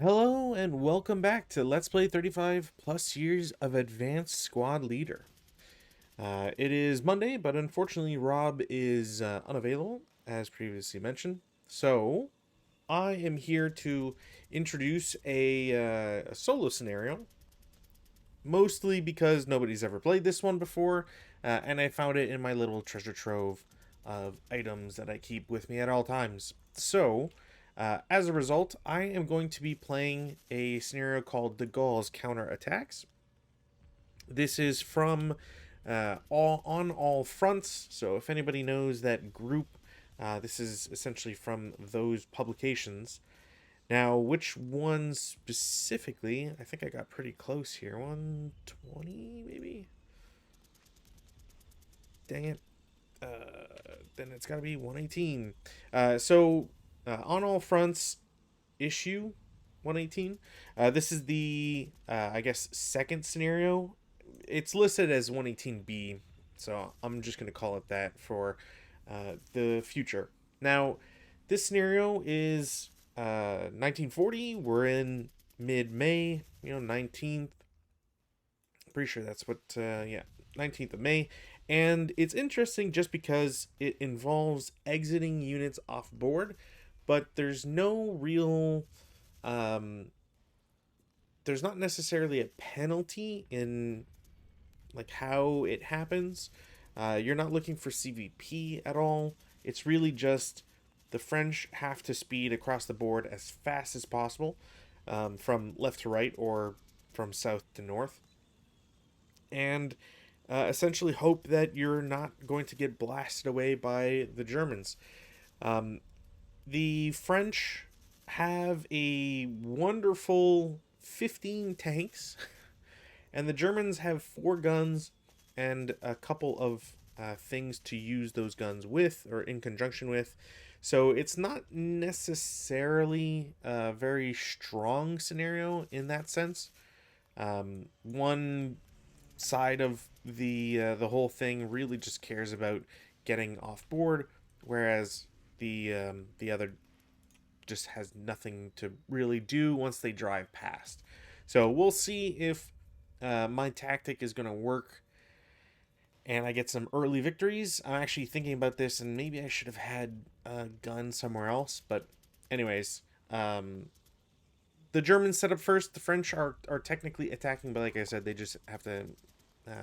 Hello and welcome back to Let's Play 35 plus years of Advanced Squad Leader. It is Monday, but unfortunately Rob is unavailable, as previously mentioned. So, I am here to introduce a solo scenario, mostly because nobody's ever played this one before, and I found it in my little treasure trove of items that I keep with me at all times. So, as a result, I am going to be playing a scenario called DeGaulle's Counterattacks. This is from all fronts. So if anybody knows that group, this is essentially from those publications. Now, which one specifically? I think I got pretty close here. 120, maybe? Dang it. Then it's got to be 118. On all fronts, issue 118. This is the, I guess, second scenario. It's listed as 118B, so I'm just going to call it that for the future. Now, this scenario is 1940. We're in mid-May, 19th. Pretty sure that's what, yeah, 19th of May. And it's interesting just because it involves exiting units off board, but there's no real there's not necessarily a penalty in like how it happens. You're not looking for CVP at all. It's really just the French have to speed across the board as fast as possible, from left to right or from south to north, and essentially hope that you're not going to get blasted away by the Germans. The French have a wonderful 15 tanks, and the Germans have 4 guns and a couple of things to use those guns with or in conjunction with. So it's not necessarily a very strong scenario in that sense. One side of the whole thing really just cares about getting off board, whereas the other just has nothing to really do once they drive past. So we'll see if my tactic is going to work and I get some early victories. I'm actually thinking about this, and maybe I should have had a gun somewhere else. But anyways, the Germans set up first. The French are technically attacking, but like I said, they just have to.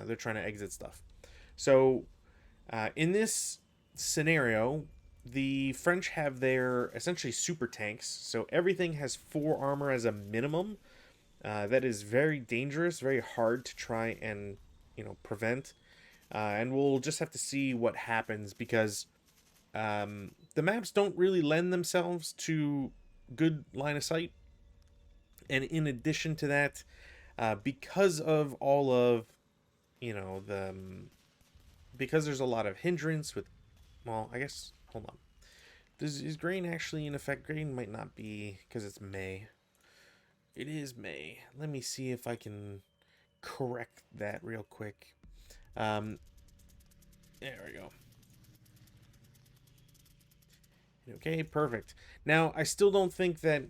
They're trying to exit stuff. So in this scenario, the French have their essentially super tanks. So everything has 4 armor as a minimum. That is very dangerous, very hard to try and prevent. And we'll just have to see what happens because the maps don't really lend themselves to good line of sight. And in addition to that, because of all of because there's a lot of hindrance with, well, I guess, hold on. Is grain actually in effect? Grain might not be because it's May. It is May. Let me see if I can correct that real quick. There we go. Okay, perfect. Now, I still don't think that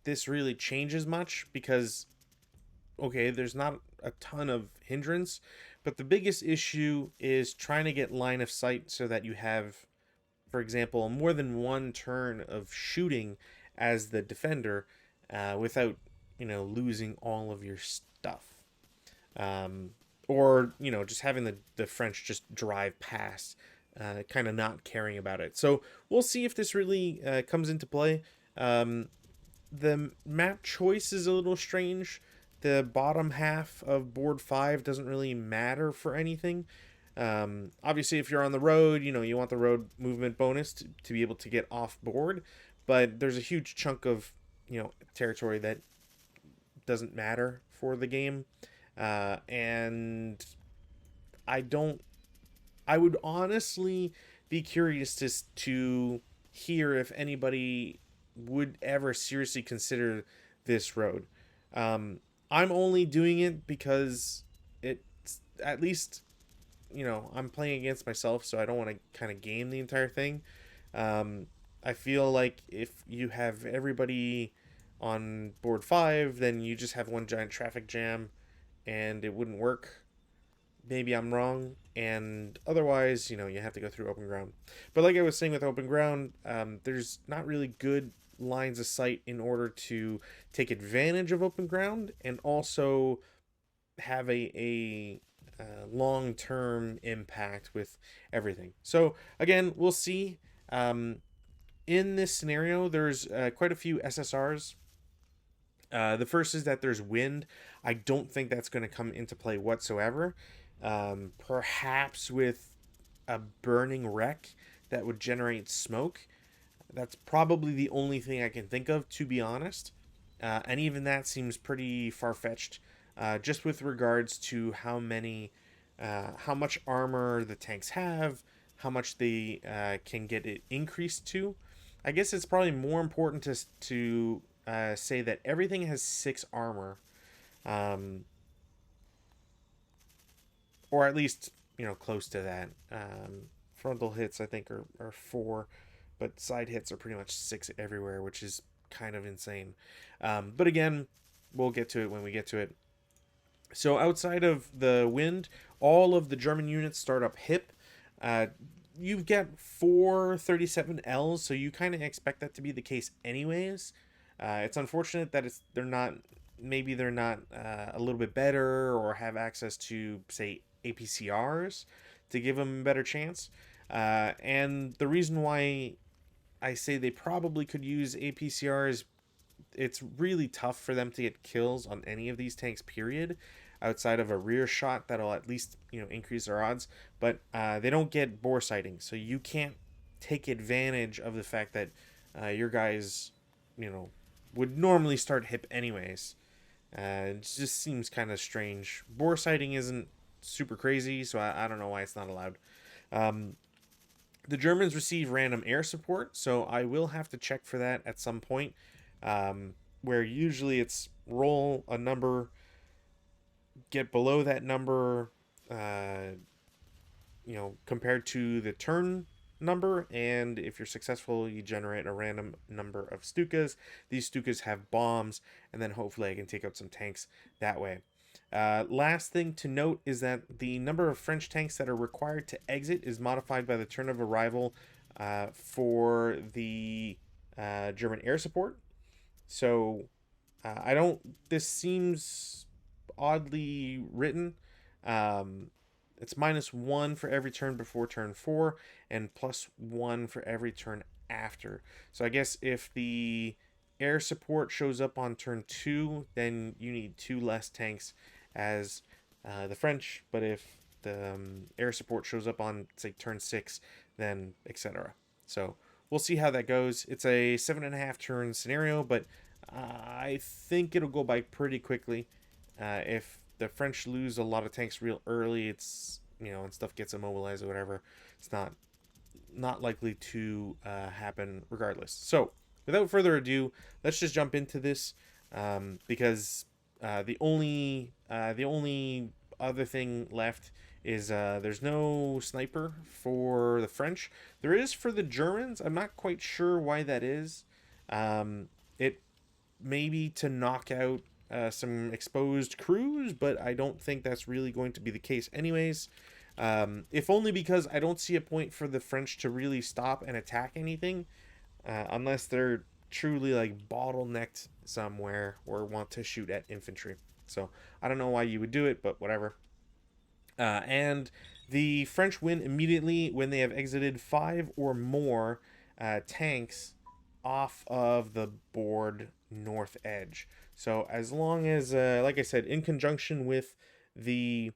this really changes much because, okay, there's not a ton of hindrance, but the biggest issue is trying to get line of sight so that you have, for example, more than one turn of shooting as the defender without, losing all of your stuff. Or, just having the French just drive past, kind of not caring about it. So we'll see if this really comes into play. The map choice is a little strange. The bottom half of board 5 doesn't really matter for anything. Obviously, if you're on the road, you want the road movement bonus to be able to get off board. But there's a huge chunk of, territory that doesn't matter for the game. And I would honestly be curious to hear if anybody would ever seriously consider this road. I'm only doing it because it's at least, I'm playing against myself, so I don't want to kind of game the entire thing. I feel like if you have everybody On board 5, then you just have one giant traffic jam and it wouldn't work. Maybe I'm wrong, and otherwise, you have to go through open ground. But like I was saying with open ground, there's not really good lines of sight in order to take advantage of open ground and also have a long-term impact with everything. So again, we'll see. In this scenario, there's quite a few SSRs. The first is that there's wind. I don't think that's going to come into play whatsoever. Perhaps with a burning wreck that would generate smoke. That's probably the only thing I can think of, to be honest. And even that seems pretty far-fetched, just with regards to how much armor the tanks have, how much they can get it increased to. I guess it's probably more important to say that everything has 6 armor, or at least close to that. Frontal hits I think are 4, but side hits are pretty much 6 everywhere, which is kind of insane. But again, we'll get to it when we get to it. So outside of the wind, all of the German units start up hip. You've got 4 37Ls, so you kind of expect that to be the case anyways. It's unfortunate that they're not a little bit better or have access to, say, APCRs to give them a better chance. And the reason why I say they probably could use APCRs, it's really tough for them to get kills on any of these tanks, period, outside of a rear shot that'll at least increase their odds. But they don't get bore sighting, so you can't take advantage of the fact that your guys would normally start hip anyways. It just seems kind of strange. Bore sighting isn't super crazy, so I don't know why it's not allowed. The Germans receive random air support, so I will have to check for that at some point, where usually it's roll a number, get below that number, compared to the turn number, and if you're successful, you generate a random number of Stukas. These Stukas have bombs, and then hopefully I can take out some tanks that way. Last thing to note is that the number of French tanks that are required to exit is modified by the turn of arrival for the German air support. So this seems oddly written. It's -1 for every turn before turn 4 and +1 for every turn after. So I guess if the air support shows up on turn 2, then you need 2 less tanks as the French. But if the air support shows up on, say, turn 6, then etc. So we'll see how that goes. It's a 7.5 turn scenario, but I think it'll go by pretty quickly. If the French lose a lot of tanks real early, it's and stuff gets immobilized or whatever, it's not likely to happen regardless. So without further ado, let's just jump into this, because the only other thing left is there's no sniper for the French. There is for the Germans. I'm not quite sure why that is. It may be to knock out some exposed crews, but I don't think that's really going to be the case anyways. If only because I don't see a point for the French to really stop and attack anything, unless they're truly like bottlenecked somewhere or want to shoot at infantry. So I don't know why you would do it, but whatever. And the French win immediately when they have exited 5 or more tanks off of the board north edge. So as long as, like I said, in conjunction with the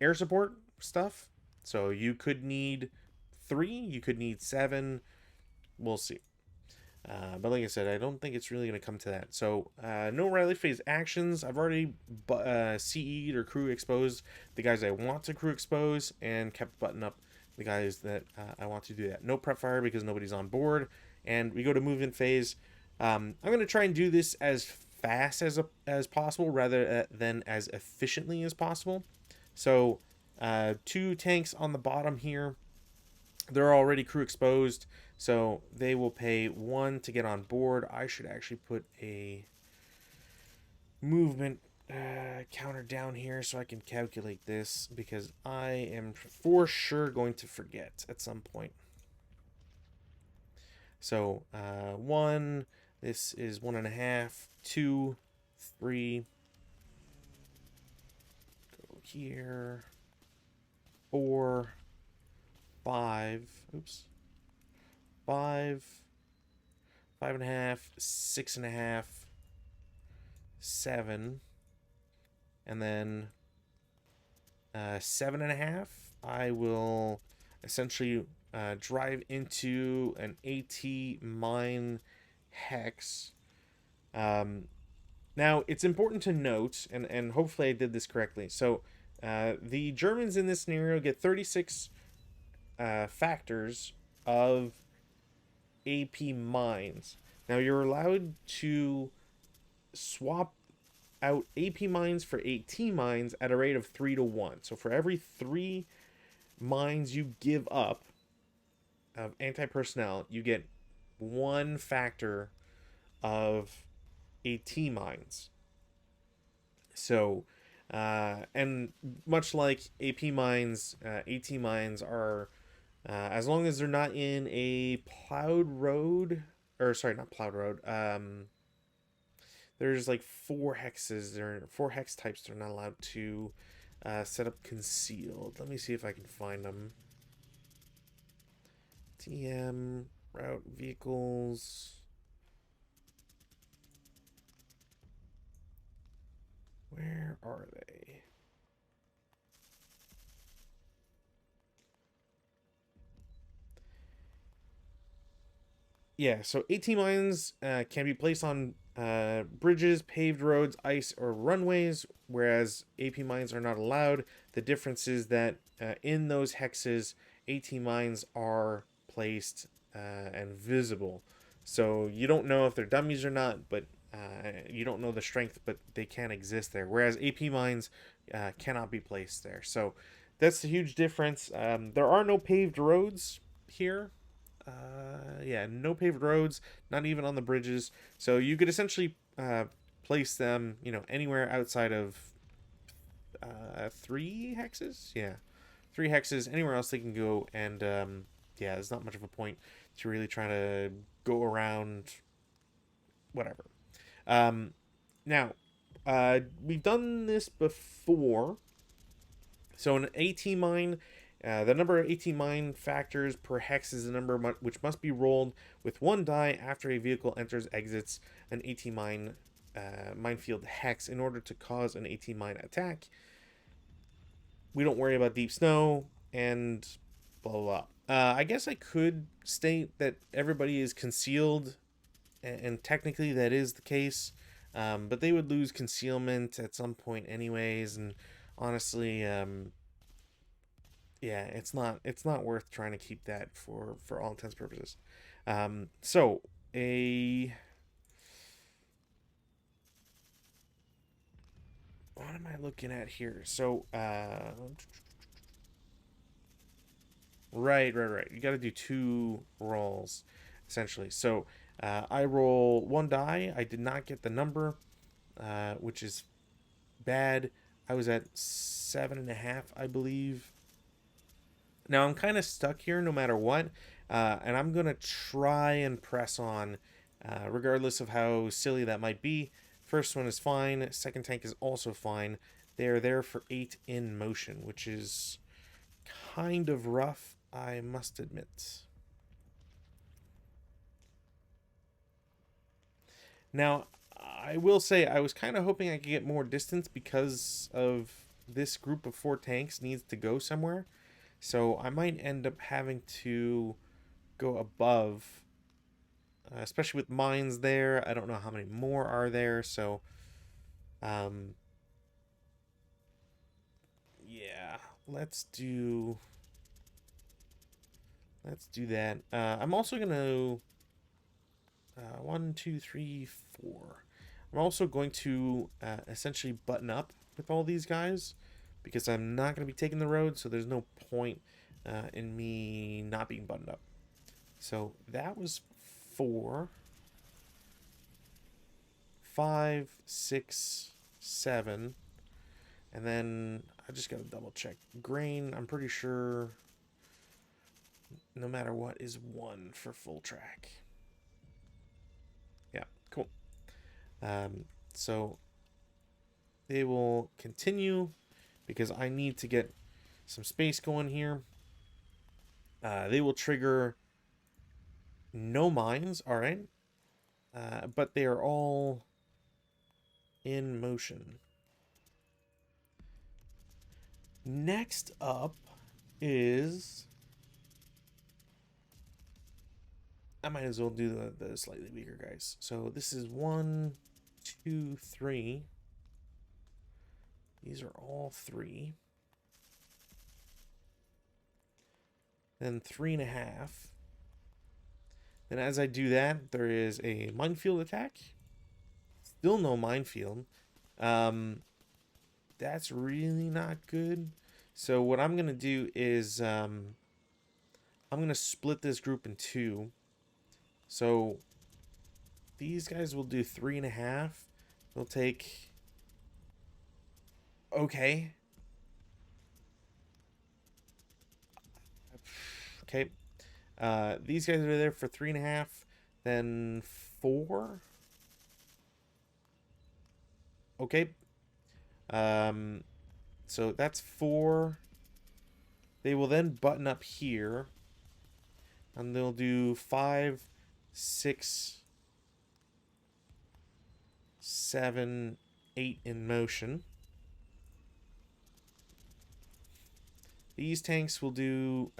air support stuff, so you could need 3, you could need 7, we'll see. But like I said, I don't think it's really going to come to that. So no rally phase actions. I've already CE'd or crew exposed the guys I want to crew expose and kept button up the guys that I want to do that. No prep fire because nobody's on board. And we go to movement phase. I'm going to try and do this as fast as possible rather than as efficiently as possible. So 2 tanks on the bottom here. They're already crew exposed. So they will pay 1 to get on board. I should actually put a movement counter down here so I can calculate this, because I am for sure going to forget at some point. So 1, this is 1.5, 2, 3, go here, 4, 5, oops, 5, 5.5, 6.5, 7, and then 7.5. I will essentially drive into an AT mine hex. Now, it's important to note, and hopefully I did this correctly. So, the Germans in this scenario get 36 factors of AP mines. Now, you're allowed to swap out AP mines for AT mines at a rate of 3 to 1. So, for every 3 mines you give up of anti-personnel, you get 1 factor of AT mines. So, and much like AP mines, AT mines are, as long as they're not in a plowed road, or sorry, not plowed road. There's like 4 hexes, there 4 hex types they're not allowed to set up concealed. Let me see if I can find them. TM, route vehicles. Where are they? Yeah, so AT mines can be placed on bridges, paved roads, ice, or runways, whereas AP mines are not allowed. The difference is that in those hexes, AT mines are placed and visible. So you don't know if they're dummies or not, but you don't know the strength, but they can exist there. Whereas AP mines cannot be placed there. So that's the huge difference. There are no paved roads here. Yeah, no paved roads, not even on the bridges. So you could essentially place them, anywhere outside of 3 hexes. Yeah, 3 hexes. Anywhere else they can go, and yeah, there's not much of a point to really try to go around whatever. Now, we've done this before. So an AT mine, the number of AT mine factors per hex is the number which must be rolled with 1 die after a vehicle enters exits an AT mine minefield hex in order to cause an AT mine attack. We don't worry about deep snow and blah blah blah. I guess I could state that everybody is concealed, and technically that is the case, but they would lose concealment at some point anyways, and honestly, yeah, it's not worth trying to keep that for all intents and purposes. So what am I looking at here? So right. You got to do 2 rolls essentially. So I roll 1 die. I did not get the number, which is bad. I was at 7.5, I believe. Now I'm kind of stuck here no matter what, and I'm gonna try and press on, regardless of how silly that might be. First one is fine. Second tank is also fine. They are there for 8 in motion, which is kind of rough, I must admit. Now, I will say I was kind of hoping I could get more distance because of this group of 4 tanks needs to go somewhere. So I might end up having to go above, especially with mines there. I don't know how many more are there. So, yeah, let's do that. I'm also going to 1, 2, 3, 4. I'm also going to essentially button up with all these guys because I'm not going to be taking the road, so there's no point in me not being buttoned up. So that was 4, 5, 6, 7. And then I just got to double check. Grain, I'm pretty sure no matter what is 1 for full track. Yeah, cool. So they will continue because I need to get some space going here. They will trigger no mines, all right. But they are all in motion. Next up is... I might as well do the slightly bigger guys. So this is 1, 2, 3. These are all 3. Then 3.5. Then as I do that, there is a minefield attack. Still no minefield. That's really not good. So what I'm going to do is I'm going to split this group in 2. So these guys will do 3.5. They'll take... Okay. Okay. These guys are there for 3.5. Then 4. Okay. So that's 4. They will then button up here. And they'll do 5, 6, 7, 8 in motion. These tanks will do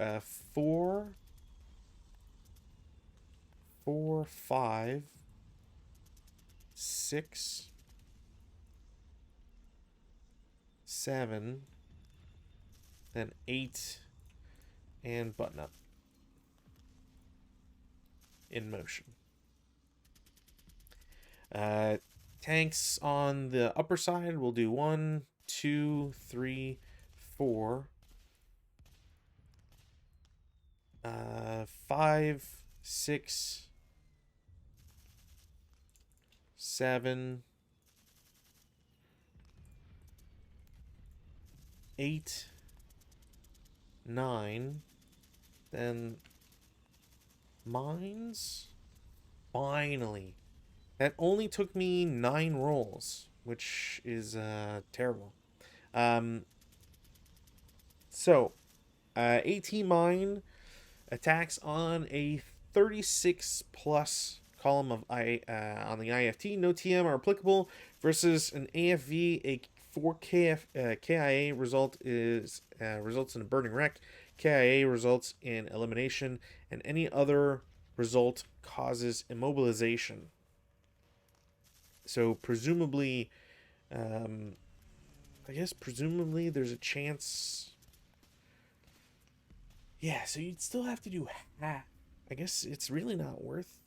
4, 4, 5, 6, 7, then 8, and button up in motion. Tanks on the upper side will do 1, 2, 3, 4, 5, 6, 7, 8, 9, then mines. Finally. That only took me 9 rolls, which is terrible. So 18 mine attacks on a 36 plus column of on the IFT. No TM are applicable versus an AFV. A 4 KIA results in a burning wreck. KIA results in elimination, and any other result causes immobilization. So presumably, I guess presumably there's a chance. Yeah, so you'd still have to do half. I guess it's really not worth.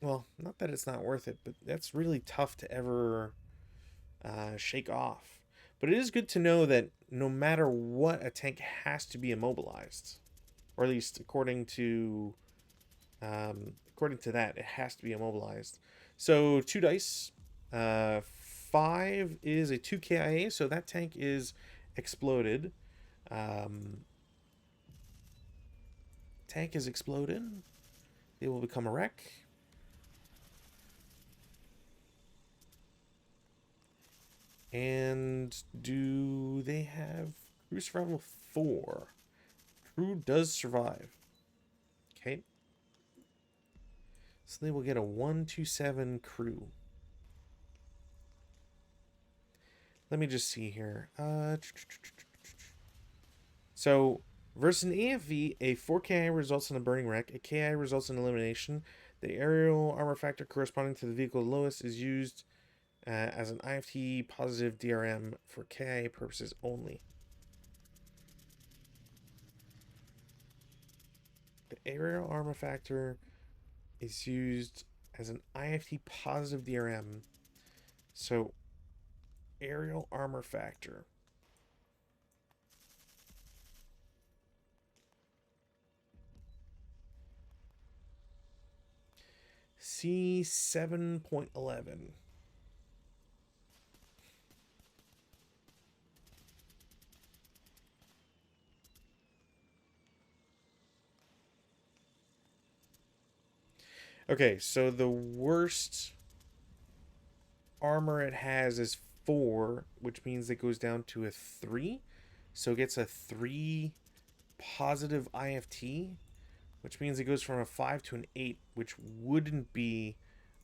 Well, not that it's not worth it, but that's really tough to ever shake off. But it is good to know that no matter what, a tank has to be immobilized, or at least according to that, it has to be immobilized. So 2 dice. 5 is a 2 KIA, so that tank is exploded. Tank is exploded. It will become a wreck. And do they have crew survival 4? Crew does survive. Okay. So they will get a 127 crew. Let me just see here. So versus an AFV, a 4 KI results in a burning wreck. A KI results in elimination. The aerial armor factor corresponding to the vehicle lowest is used as an IFT positive DRM for KIA purposes only. The aerial armor factor is used as an IFT positive DRM. So, aerial armor factor. C 7.11. Okay, so the worst armor it has is 4, which means it goes down to a 3. So it gets a 3 positive IFT, which means it goes from a 5 to an 8, which wouldn't be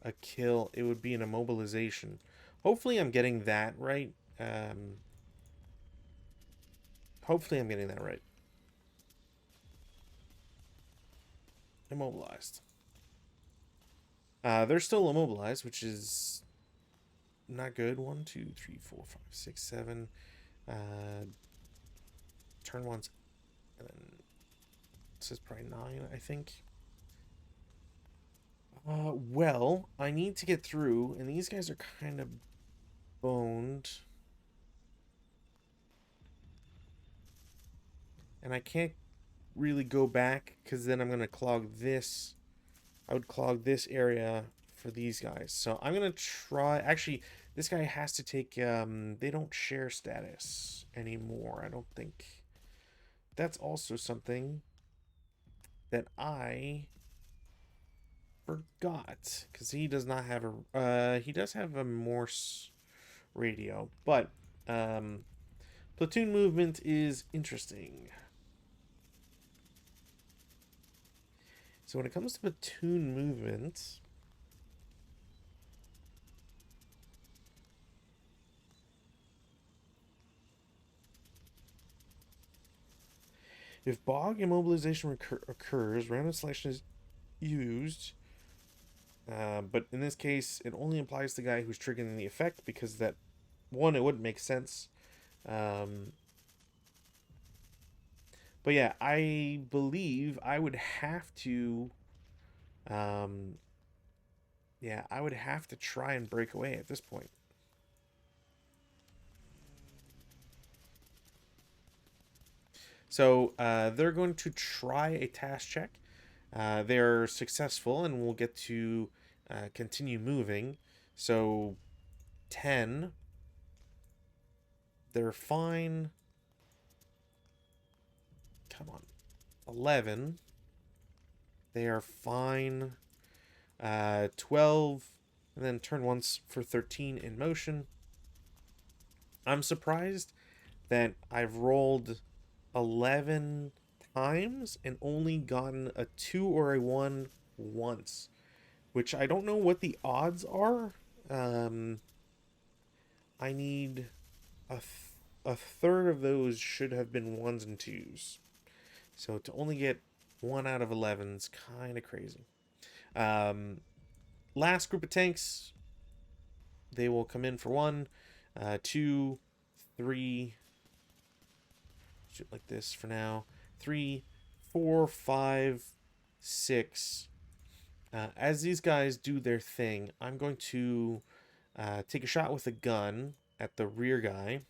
a kill. It would be an immobilization. Hopefully I'm getting that right. Hopefully I'm getting that right. Immobilized. They're still immobilized, which is not good. 1, 2, 3, 4, 5, 6, 7. Turn once, and then this is probably 9, I think. Well, I need to get through, and these guys are kind of boned. And I can't really go back, because then I'm going to clog this. I would clog this area for these guys. So I'm going to try... Actually, this guy has to take... they don't share status anymore, I don't think. That's also something that I forgot, because he does not have a... he does have a Morse radio, but platoon movement is interesting. So when it comes to platoon movement, if bog immobilization occurs, random selection is used. But in this case, it only applies to the guy who's triggering the effect, because that, one, it wouldn't make sense. But yeah, I believe I would have to... yeah, I would have to try and break away at this point. So they're going to try a task check. They're successful, and we'll get to continue moving. So 10. They're fine. Come on. 11. They are fine. 12. And then turn once for 13 in motion. I'm surprised that I've rolled 11 times and only gotten a 2 or a 1 once, which I don't know what the odds are. I need a third of those should have been 1s and 2s. So to only get 1 out of 11 is kind of crazy. Last group of tanks, they will come in for 1, 2, 3. Shoot like this for now. 3, 4, 5, 6. As these guys do their thing, I'm going to take a shot with a gun at the rear guy.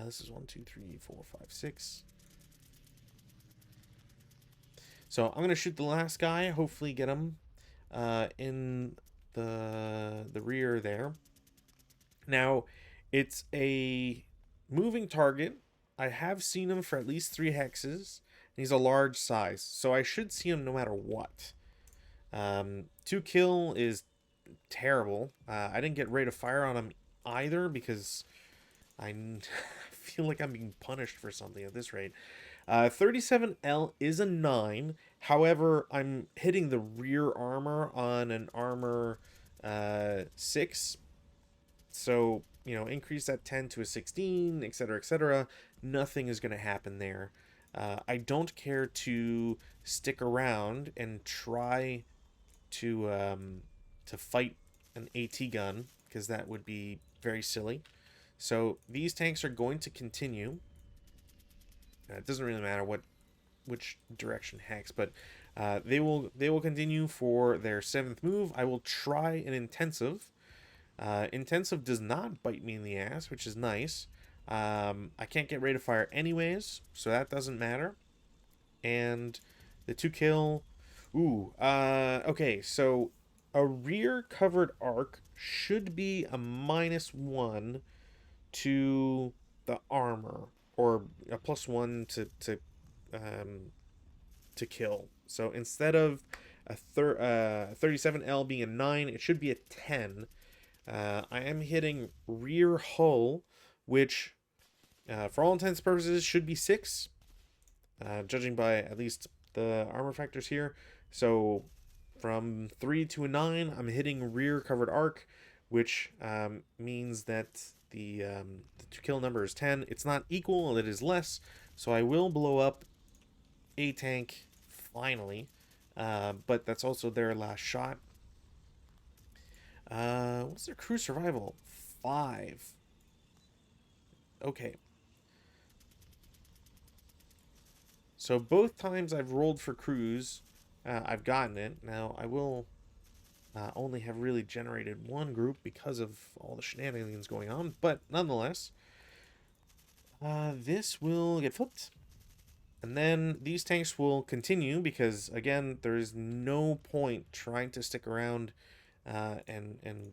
This is 1, 2, 3, 4, 5, 6. So I'm going to shoot the last guy, hopefully get him in the rear there. Now, it's a moving target. I have seen him for at least 3 hexes. And he's a large size, so I should see him no matter what. 2 kill is terrible. I didn't get rate of fire on him either, because I feel like I'm being punished for something at this rate. 37L is a 9. However, I'm hitting the rear armor on an armor 6. So, you know, increase that 10 to a 16, etc., etc. Nothing is going to happen there. I don't care to stick around and try to fight an AT gun, because that would be very silly. So these tanks are going to continue. It doesn't really matter which direction hex, but they will continue for their 7th move. I will try an intensive. Intensive does not bite me in the ass, which is nice. I can't get rate of fire anyways, so that doesn't matter. And the 2 kill. Ooh. Okay, so A rear covered arc should be a -1 to the armor, or a +1 um, to kill. So instead of a 37L being a 9, it should be a 10. I am hitting rear hull, which, for all intents and purposes, should be 6, judging by at least the armor factors here. So from 3 to a 9, I'm hitting rear covered arc, which means that the to kill number is 10. It's not equal, it is less. So I will blow up a tank finally, but that's also their last shot. What's their crew survival? 5. Okay. So both times I've rolled for crews, I've gotten it. Now I will only have really generated one group because of all the shenanigans going on, but nonetheless, this will get flipped. And then these tanks will continue because, again, there's no point trying to stick around and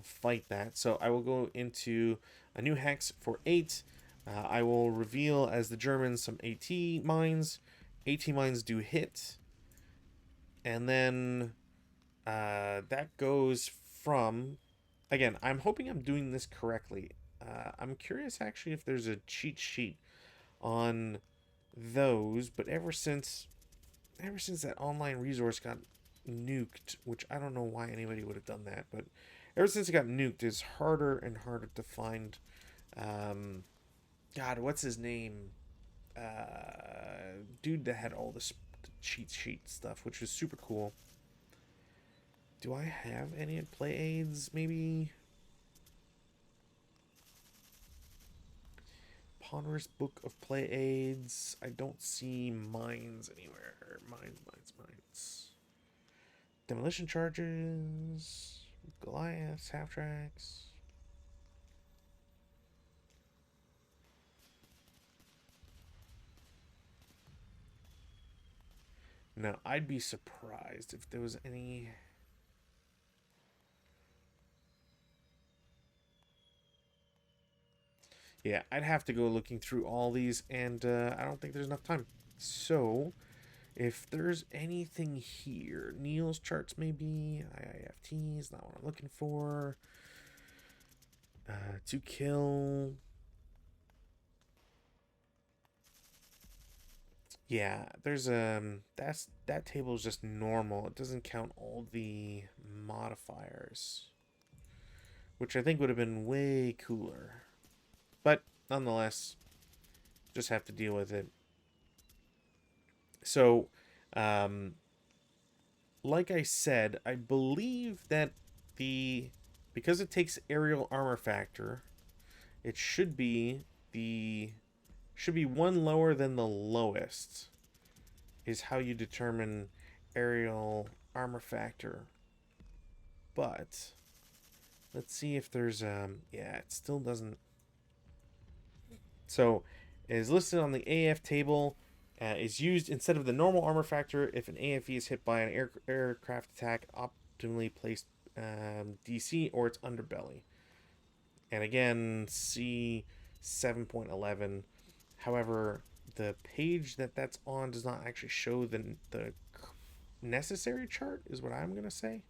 fight that. So I will go into a new hex for 8. I will reveal as the Germans some AT mines. AT mines do hit. And then that goes from... Again, I'm hoping I'm doing this correctly. I'm curious, actually, if there's a cheat sheet on those, but ever since that online resource got nuked, which I don't know why anybody would have done that, but ever since it got nuked, it's harder and harder to find. God, what's his name? Dude that had all this cheat sheet stuff, which was super cool. Do I have any play aids? Maybe. Ponderous Book of Play Aids. I don't see mines anywhere. Mines. Demolition charges. Goliaths, half tracks. Now, I'd be surprised if there was any... Yeah, I'd have to go looking through all these, and I don't think there's enough time. So, if there's anything here, Neil's charts maybe, IIFTs, not what I'm looking for. To kill. Yeah, there's that table is just normal. It doesn't count all the modifiers, which I think would have been way cooler. But nonetheless, just have to deal with it. So, like I said, I believe that because it takes aerial armor factor, it should be one lower than the lowest, is how you determine aerial armor factor. But let's see if there's yeah, it still doesn't. So, it is listed on the AF table. Is used instead of the normal armor factor if an AFE is hit by an aircraft attack optimally placed DC or its underbelly. And again, see 7.11. However, the page that's on does not actually show the necessary chart, is what I'm going to say.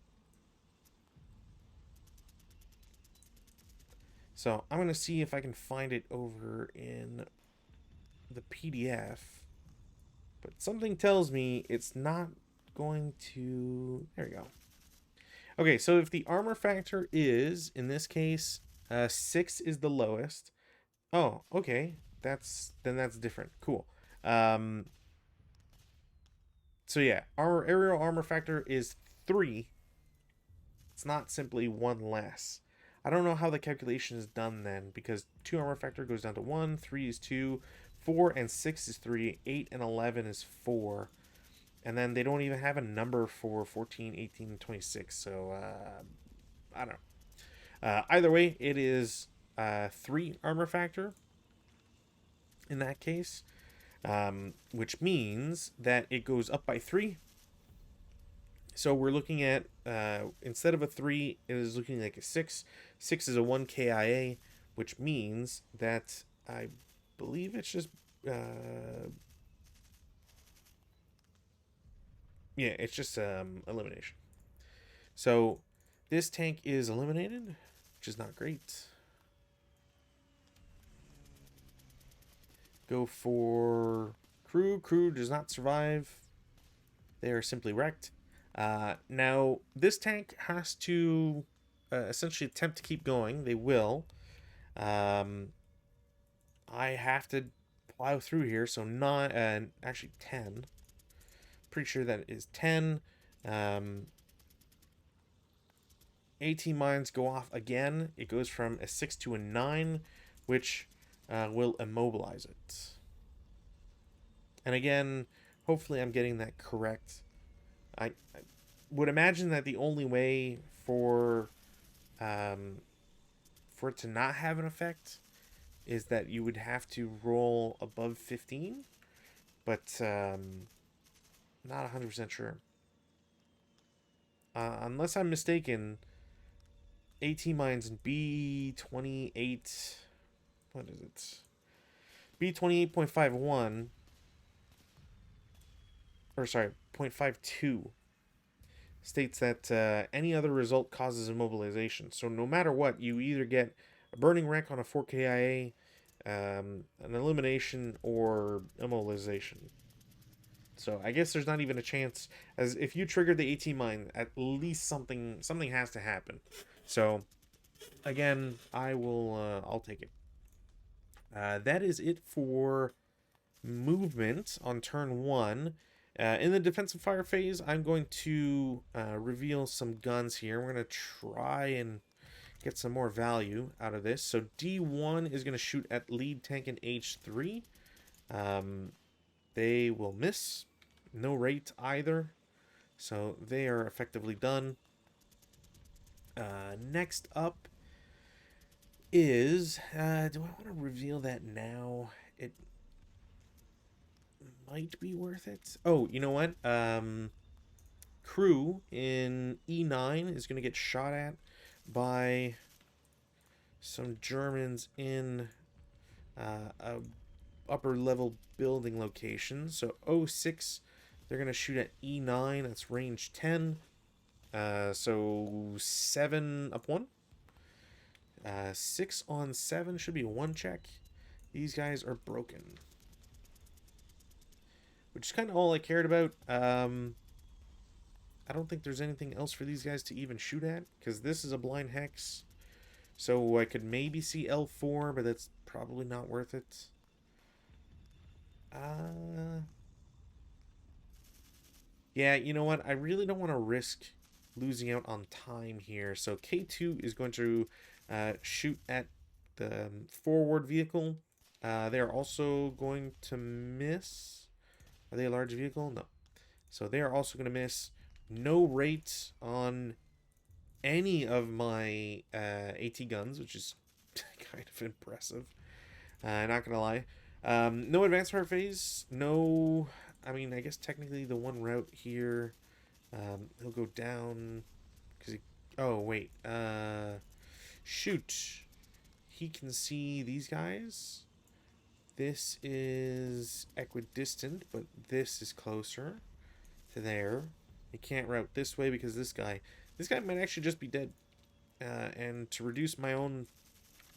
So I'm going to see if I can find it over in the PDF. But something tells me it's not going to... There we go. Okay, so if the armor factor is, in this case, 6 is the lowest. Oh, okay. That's different. Cool. So yeah, aerial armor factor is 3. It's not simply 1 less. I don't know how the calculation is done then, because 2 armor factor goes down to 1, 3 is 2, 4 and 6 is 3, 8 and 11 is 4. And then they don't even have a number for 14, 18, and 26. So, I don't know. Either way, it is 3 armor factor in that case, which means that it goes up by 3. So we're looking at, instead of a 3, it is looking like a 6. 6 is a 1 KIA, which means that I believe it's just, yeah, it's just elimination. So this tank is eliminated, which is not great. Go for crew. Crew does not survive. They are simply wrecked. Now, this tank has to essentially attempt to keep going. They will. I have to plow through here, so not actually 10. Pretty sure that is 10. AT mines go off again. It goes from a 6 to a 9, which will immobilize it. And again, hopefully I'm getting that correct. I would imagine that the only way for it to not have an effect is that you would have to roll above 15, but not 100% sure. Unless I'm mistaken, AT mines in B28, what is it? B28.51, or sorry, 0.52 states that any other result causes immobilization. So no matter what, you either get a burning wreck on a 4KIA, an elimination, or immobilization. So I guess there's not even a chance, as if you trigger the AT mine, at least something has to happen. So again, I'll take it. That is it for movement on turn 1. In the defensive fire phase, I'm going to reveal some guns here. We're going to try and get some more value out of this. So D1 is going to shoot at lead tank in H3. They will miss. No rate either. So they are effectively done. Next up is... do I want to reveal that now? It might be worth it. Oh, you know what? Crew in E9 is going to get shot at by some Germans in a upper level building location. So 06, they're going to shoot at E9. That's range 10. So 7 up 1. 6 on 7 should be a 1 check. These guys are broken, which is kind of all I cared about. I don't think there's anything else for these guys to even shoot at, because this is a blind hex. So I could maybe see L4, but that's probably not worth it. Yeah, you know what? I really don't want to risk losing out on time here. So K2 is going to shoot at the forward vehicle. They're also going to miss. Are they a large vehicle? No. So they are also going to miss. No rate on any of my AT guns, which is kind of impressive. Not going to lie. No advanced fire phase. No... I mean, I guess technically the one route here... he'll go down... because he... Oh, wait. Shoot. He can see these guys. This is equidistant, but this is closer to there. He can't route this way because this guy might actually just be dead. And to reduce my own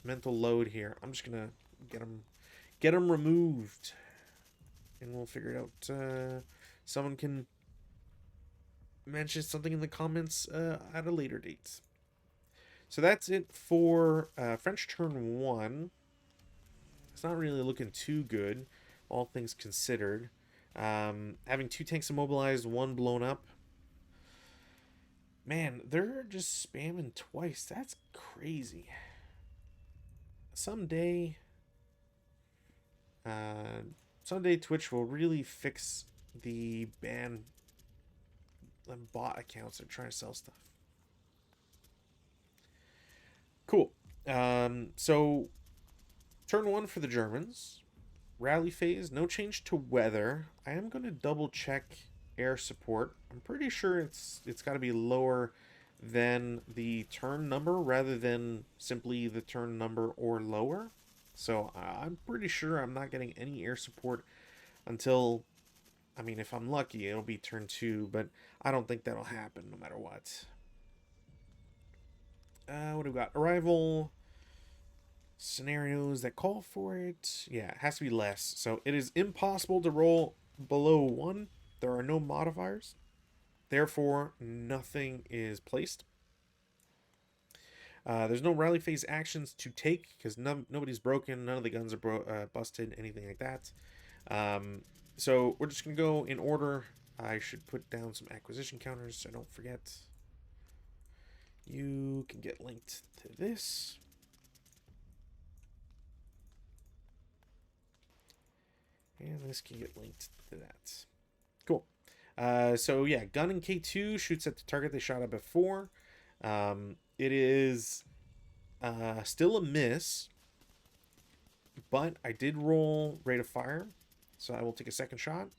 mental load here, I'm just gonna get him removed, and we'll figure it out. Someone can mention something in the comments at a later date. So that's it for French turn 1. It's not really looking too good, all things considered. Having 2 tanks immobilized, 1 blown up. Man, they're just spamming twice. That's crazy. Someday Twitch will really fix the ban bot accounts that are trying to sell stuff. Cool. So turn 1 for the Germans. Rally phase, no change to weather. I am going to double check air support. I'm pretty sure it's got to be lower than the turn number rather than simply the turn number or lower. So I'm pretty sure I'm not getting any air support until, I mean, if I'm lucky, it'll be turn 2, but I don't think that'll happen no matter what. What do we got? Arrival scenarios that call for it. Yeah, it has to be less. So it is impossible to roll below 1. There are no modifiers. Therefore, nothing is placed. There's no rally phase actions to take because nobody's broken. None of the guns are busted, anything like that. So we're just going to go in order. I should put down some acquisition counters so I don't forget. You can get linked to this. And this can get linked to that. Cool. So yeah, gun in K2 shoots at the target they shot at before. It is still a miss, but I did roll rate of fire, so I will take a second shot.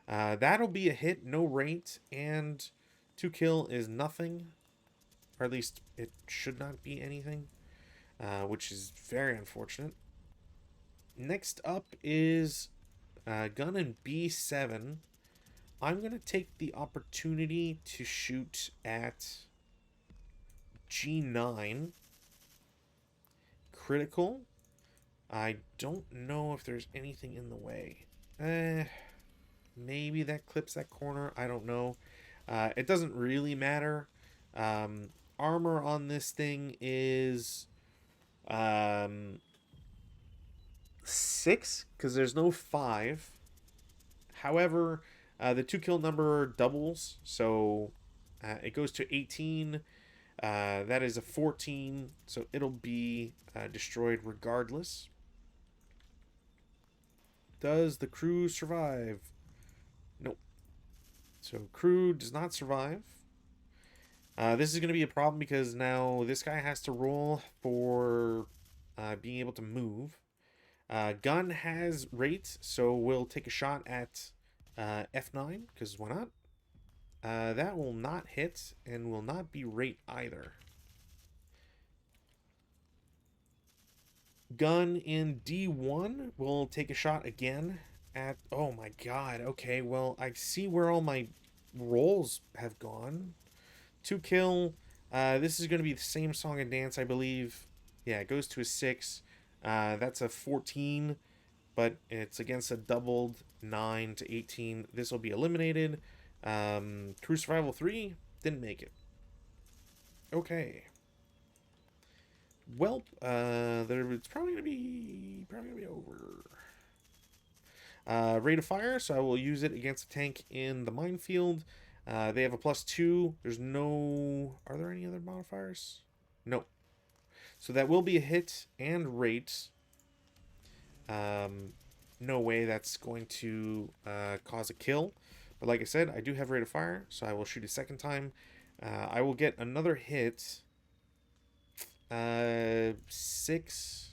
That'll be a hit, no rate, and 2 kill is nothing, or at least it should not be anything, which is very unfortunate. Next up is gun in B7. I'm going to take the opportunity to shoot at G9. Critical. I don't know if there's anything in the way. Maybe that clips that corner. I don't know. It doesn't really matter. Armor on this thing is 6 because there's no 5. However, the 2 kill number doubles, so it goes to 18. That is a 14, so it'll be destroyed regardless. Does the crew survive? Nope. So crew does not survive. This is going to be a problem because now this guy has to roll for being able to move. Gun has rate, so we'll take a shot at F9, because why not? That will not hit and will not be rate either. Gun in D1 will take a shot again at... Oh my god, okay, well, I see where all my rolls have gone. 2 kill. This is going to be the same song and dance, I believe. Yeah, it goes to a 6. That's a 14, but it's against a doubled 9 to 18. This will be eliminated. Crew survival 3 didn't make it. Okay. Well, it's probably gonna be over. Rate of fire, so I will use it against a tank in the minefield. They have a +2. There's no... Are there any other modifiers? No. So that will be a hit and rate. No way that's going to cause a kill. But like I said, I do have rate of fire, so I will shoot a second time. I will get another hit. 6.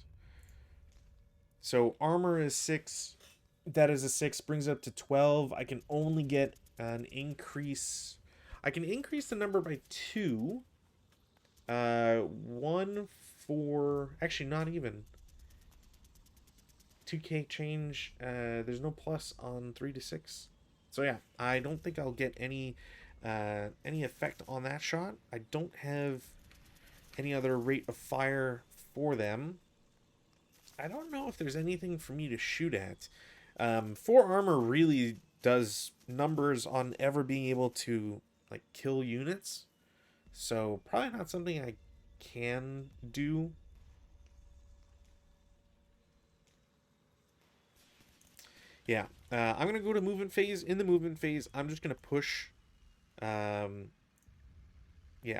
So armor is 6. That is a 6. Brings it up to 12. I can only get an increase. I can increase the number by 2. 1 for... Actually, not even. 2k change. There's no plus on 3 to 6. So yeah, I don't think I'll get any effect on that shot. I don't have any other rate of fire for them. I don't know if there's anything for me to shoot at. 4 armor really does numbers on ever being able to like kill units. So probably not something I can do. Yeah, I'm going to go to movement phase. In the movement phase, I'm just going to push... Yeah,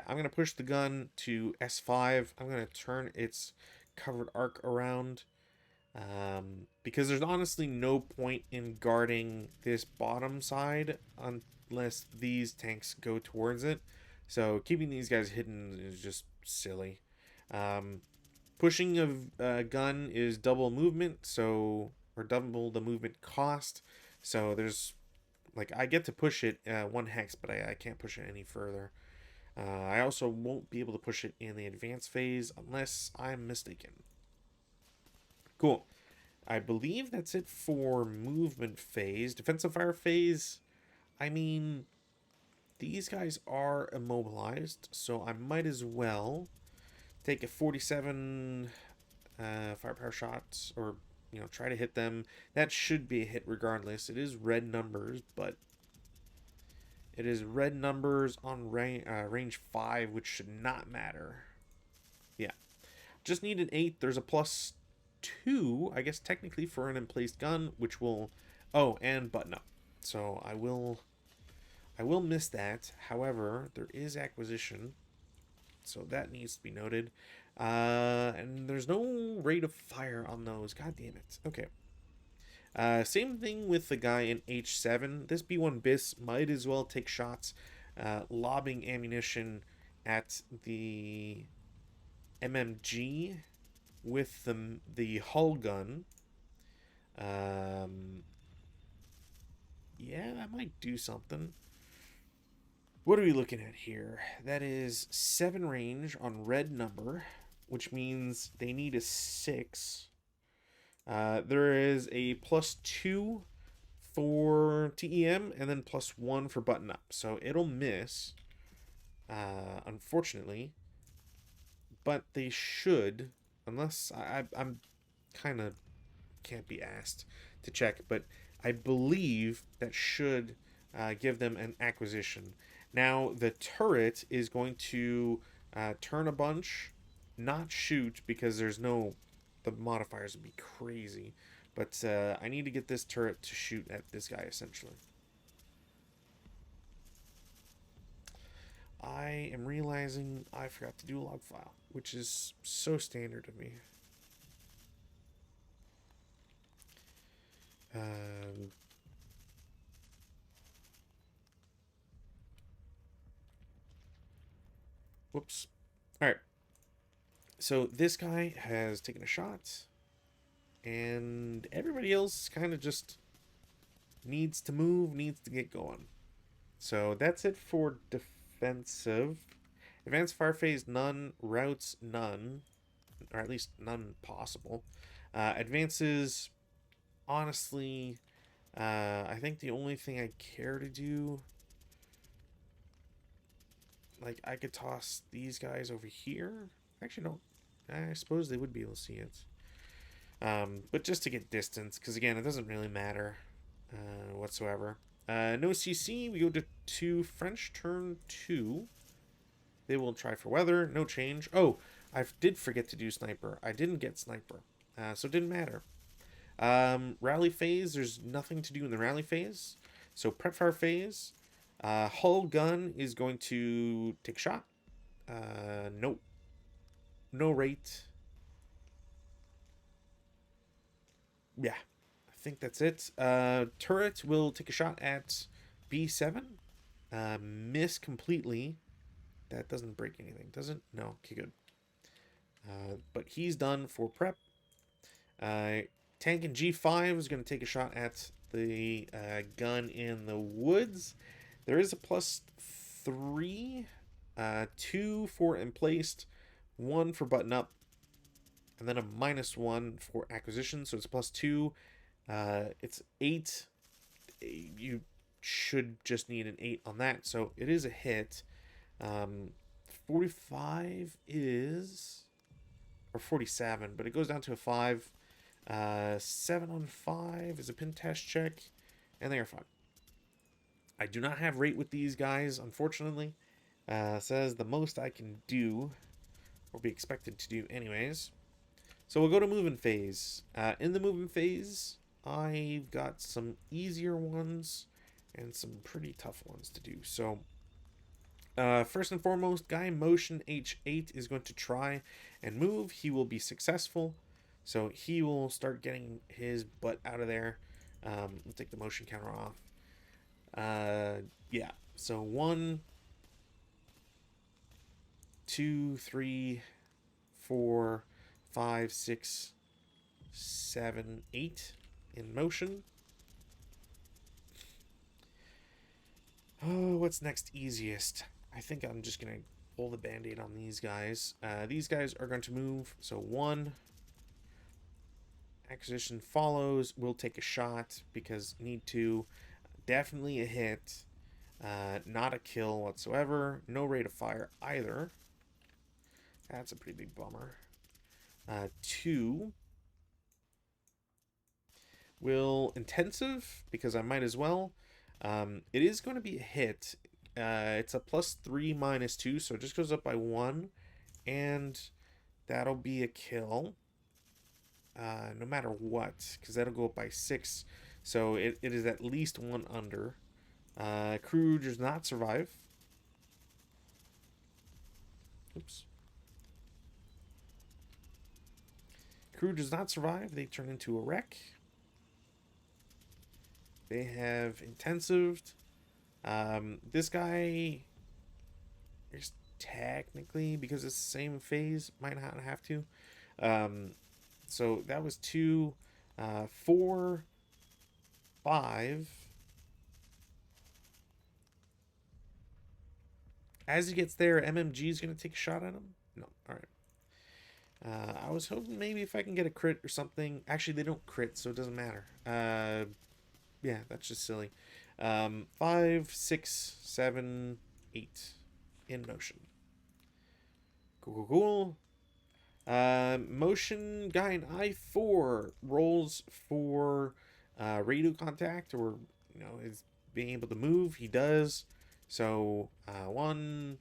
I'm going to push the gun to S5. I'm going to turn its covered arc around. Because there's honestly no point in guarding this bottom side unless these tanks go towards it. So keeping these guys hidden is just silly. Pushing a gun is double movement, so... or double the movement cost. So there's Like, I get to push it 1 hex, but I can't push it any further. I also won't be able to push it in the advanced phase unless I'm mistaken. Cool. I believe that's it for movement phase. Defensive fire phase, I mean, these guys are immobilized, so I might as well take a 47 firepower shot, or, you know, try to hit them. That should be a hit regardless. It is red numbers, but it is red numbers on range 5, which should not matter. Yeah. Just need an 8. There's a +2, I guess, technically, for an emplaced gun, which will... Oh, and button up. So I will miss that. However, there is acquisition, so that needs to be noted. And there's no rate of fire on those. God damn it. Okay. Same thing with the guy in H7. This B1 BIS might as well take shots, lobbing ammunition at the MMG with the hull gun. Yeah, that might do something. What are we looking at here? That is 7 range on red number, which means they need a 6. There is a +2 for TEM and then +1 for button up. So it'll miss, unfortunately. But they should, unless I'm kind of can't be asked to check, but I believe that should give them an acquisition. Now, the turret is going to turn a bunch, not shoot, because there's no... The modifiers would be crazy. But I need to get this turret to shoot at this guy, essentially. I am realizing I forgot to do a log file, which is so standard of me. Whoops. Alright. So this guy has taken a shot, and everybody else kind of just needs to move, needs to get going. So that's it for defensive. Advanced fire phase, none. Routes, none. Or at least none possible. Advances, honestly, I think the only thing I care to do... Like, I could toss these guys over here. Actually, no. I suppose they would be able to see it. But just to get distance, because again, it doesn't really matter whatsoever. No CC, we go to 2 French, turn 2. They will try for weather, no change. Oh, I did forget to do sniper. I didn't get sniper, so it didn't matter. Rally phase, there's nothing to do in the rally phase. So prep fire phase, hull gun is going to take a shot. Nope. No rate. Yeah, I think that's it. Turret will take a shot at B7. Miss completely. That doesn't break anything, does it? No. Okay, good. But he's done for prep. Tank in G5 is going to take a shot at the gun in the woods. There is a +3. 2 for emplaced. 1 for button up, and then a -1 for acquisition, so it's +2. It's 8. You should just need an 8 on that, so it is a hit. 45 is, or 47, but it goes down to a 5. 7 on 5 is a pin test check, and they are fine. I do not have rate with these guys, unfortunately. Says the most I can do, or be expected to do anyways. So we'll go to movement phase. In the movement phase, I've got some easier ones and some pretty tough ones to do. So first and foremost, guy in motion H8 is going to try and move. He will be successful. So he will start getting his butt out of there. We'll take the motion counter off. Yeah, so 1, 2, 3, 4, 5, 6, 7, 8 in motion. Oh, what's next easiest? I think I'm just going to pull the band-aid on these guys. These guys are going to move. So 1 acquisition follows. We'll take a shot because need to. Definitely a hit. Not a kill whatsoever. No rate of fire either. That's a pretty big bummer. 2 will intensive because I might as well. It is going to be a hit. It's a +3 -2, so it just goes up by 1, and that'll be a kill. No matter what, because that'll go up by 6, so it is at least 1 under. Crew does not survive. Oops. Crew does not survive. They turn into a wreck. They have intensived. This guy is technically, because it's the same phase, might not have to. So that was 2, 4, 5. As he gets there, MMG is going to take a shot at him. No, all right. I was hoping maybe if I can get a crit or something. Actually, they don't crit, so it doesn't matter. Yeah, that's just silly. 5, 6, 7, 8 in motion. Cool. Motion guy in I-4 rolls for radio contact, or is being able to move. He does. So 1,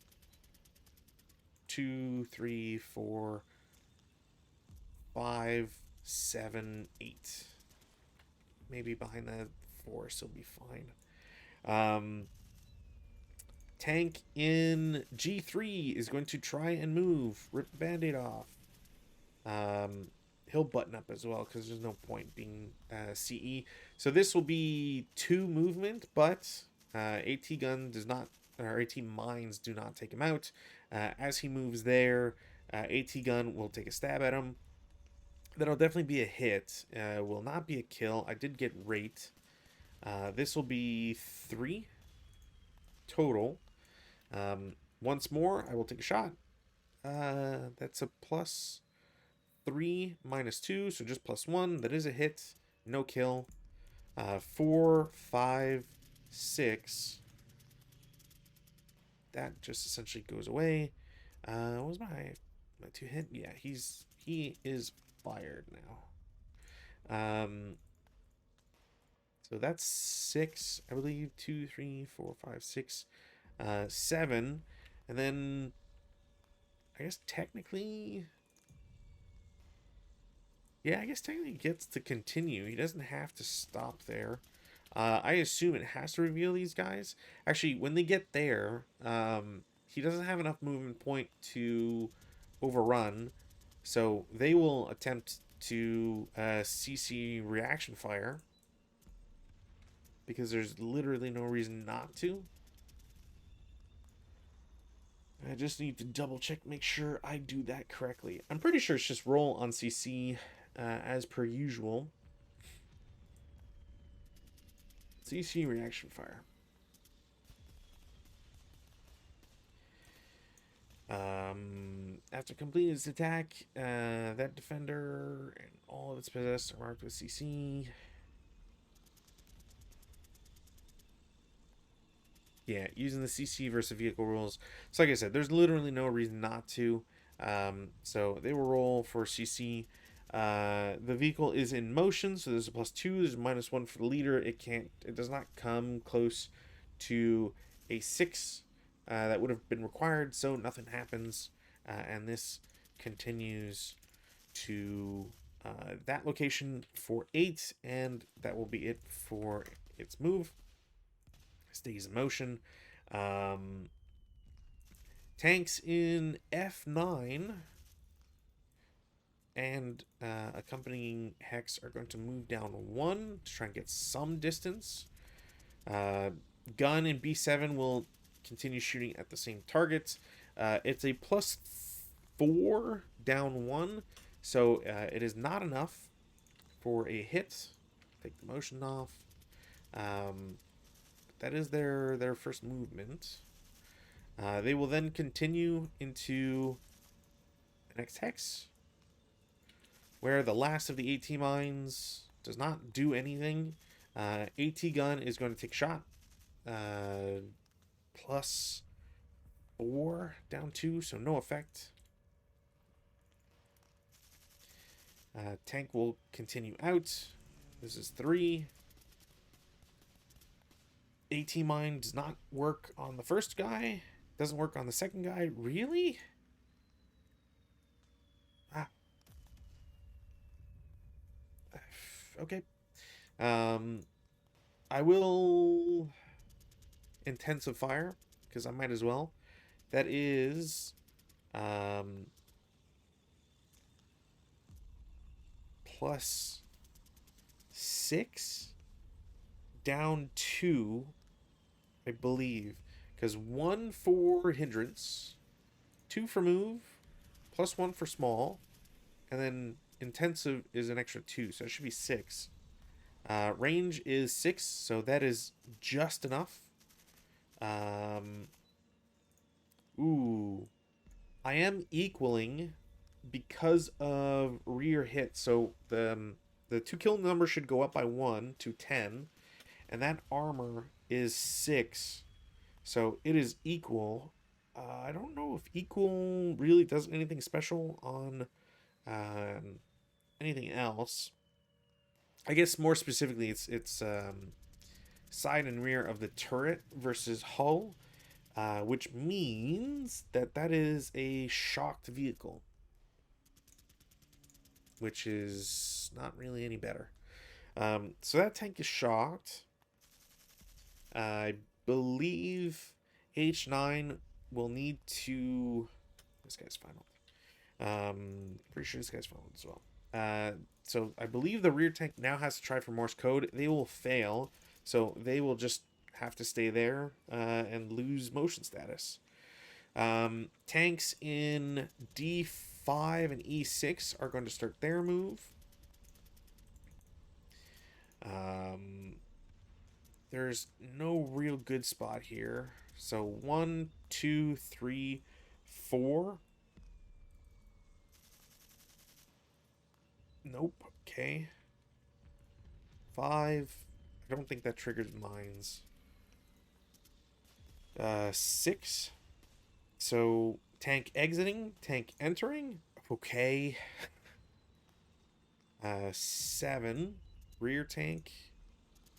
2, 3, 4, 5, 7, 8. Maybe behind the force he'll be fine. Tank in G3 is going to try and move. Rip the band-aid off. He'll button up as well because there's no point being CE. So this will be 2 movement, but AT gun does not, or AT mines do not take him out. As he moves there, AT gun will take a stab at him. That'll definitely be a hit. Will not be a kill. I did get rate. This will be 3 total. Once more, I will take a shot. That's a +3 -2, so just +1. That is a hit. No kill. 4, 5, 6. That just essentially goes away. What was my 2 hit? Yeah, he is fired now. So that's 6, I believe. 2, 3, 4, 5, 6, 7, and then I guess technically, yeah, I guess technically he gets to continue. He doesn't have to stop there. I assume it has to reveal these guys. Actually, when they get there, he doesn't have enough movement point to overrun, so they will attempt to CC reaction fire because there's literally no reason not to. I just need to double check, make sure I do that correctly. I'm pretty sure it's just roll on CC as per usual. CC reaction fire. After completing its attack, that defender and all of its possessed are marked with CC. Yeah, using the CC versus vehicle rules. So like I said, there's literally no reason not to. So they will roll for CC. The vehicle is in motion, so there's a +2. There's a -1 for the leader. It does not come close to a 6 that would have been required, so nothing happens. And this continues to that location for 8, and that will be it for its move. Stays in motion. Tanks in F9 and accompanying Hex are going to move down 1 to try and get some distance. Gun in B7 will continue shooting at the same targets. It's a +4 down 1, so it is not enough for a hit. Take the motion off. that is their first movement. They will then continue into the next hex, where the last of the AT mines does not do anything. AT gun is going to take shot. +4 down 2, so no effect. Tank will continue out. This is 3. AT mine does not work on the first guy. Doesn't work on the second guy. Really? Okay. I will intensive fire because I might as well. That is +6 down 2, I believe, because 1 for hindrance, 2 for move, +1 for small, and then intensive is an extra 2, so it should be 6. Range is 6, so that is just enough. Ooh, I am equaling because of rear hit, so the 2 kill number should go up by 1 to 10, and that armor is 6, so it is equal. I don't know if equal really does anything special on anything else. I guess more specifically, it's side and rear of the turret versus hull, which means that is a shocked vehicle, which is not really any better. So that tank is shocked. I believe H9 will need to... This guy's final. Pretty sure this guy's final as well. So I believe the rear tank now has to try for Morse code. They will fail, so they will just have to stay there and lose motion status. Tanks in D5 and E6 are going to start their move. There's no real good spot here. So 1, 2, 3, 4. Nope. Okay. 5. I don't think that triggers mines. 6. So tank exiting, tank entering. Okay. 7. Rear tank.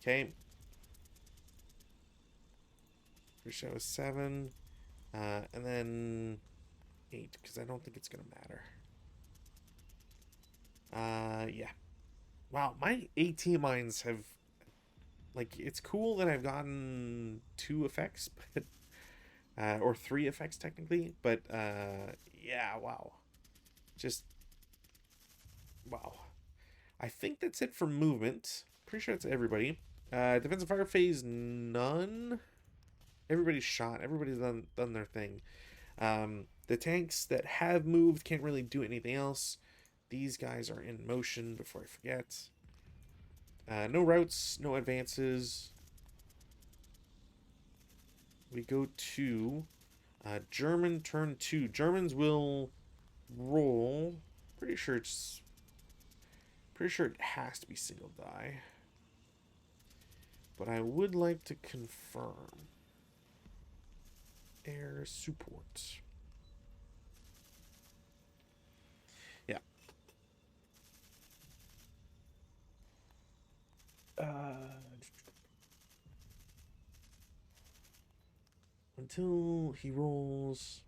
Okay. Pretty sure it was 7. And then 8, because I don't think it's going to matter. Yeah. Wow, my AT mines have... Like, it's cool that I've gotten 2 effects, but... or 3 effects, technically. But, yeah, wow. Just... Wow. I think that's it for movement. Pretty sure that's everybody. Defensive fire phase, none. Everybody's shot. Everybody's done their thing. The tanks that have moved can't really do anything else. These guys are in motion before I forget. No routes, no advances. We go to German turn 2. Germans will roll. Pretty sure it has to be single die. But I would like to confirm. Air support. Yeah. Until he rolls.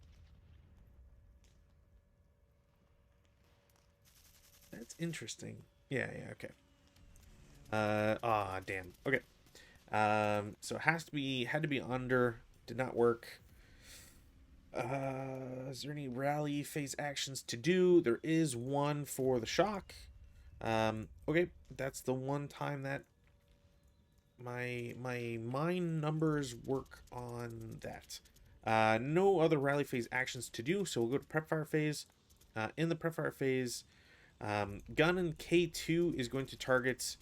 That's interesting. Yeah, okay. Damn. Okay. So it had to be under. Did not work. Is there any rally phase actions to do? There is one for the shock. Okay, that's the one time that my mine numbers work on that. No other rally phase actions to do, so we'll go to prep fire phase. In the prep fire phase, gun in K2 is going to target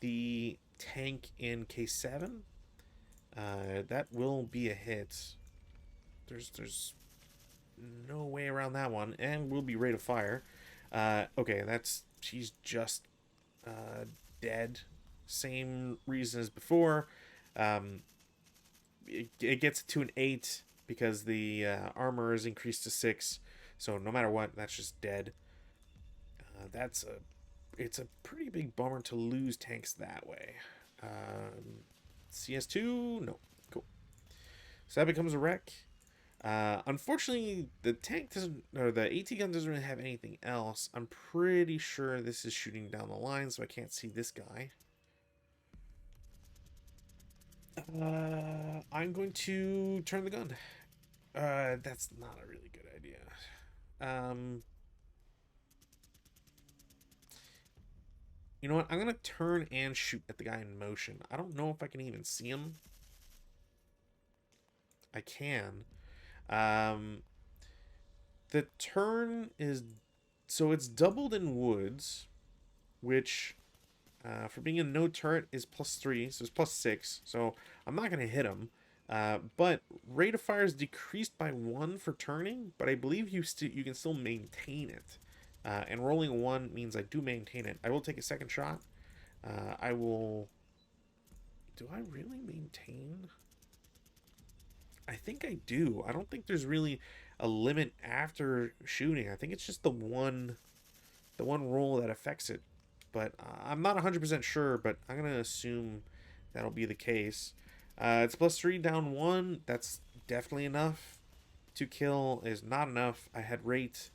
the tank in K7. That will be a hit. There's no way around that one, and we'll be rate of fire. Okay, she's just uh, dead. Same reason as before. Um, it gets to an 8 because the armor is increased to 6. So no matter what, that's just dead. It's a pretty big bummer to lose tanks that way. CS2, no, cool. So that becomes a wreck. Unfortunately, the tank doesn't, or the AT gun doesn't really have anything else. I'm pretty sure this is shooting down the line, so I can't see this guy. I'm going to turn the gun. That's not a really good idea. You know what? I'm gonna turn and shoot at the guy in motion. I don't know if I can even see him. I can. The turn is, so it's doubled in woods, which for being a no turret is +3, so it's +6. So I'm not gonna hit him. But rate of fire is decreased by 1 for turning, but I believe you can still maintain it. And rolling 1 means I do maintain it. I will take a second shot. I will. Do I really maintain? I think I do. I don't think there's really a limit after shooting. I think it's just the one roll that affects it. But I'm not 100% sure, but I'm going to assume that'll be the case. It's +3 down 1. That's definitely enough. To kill is not enough. I had rate.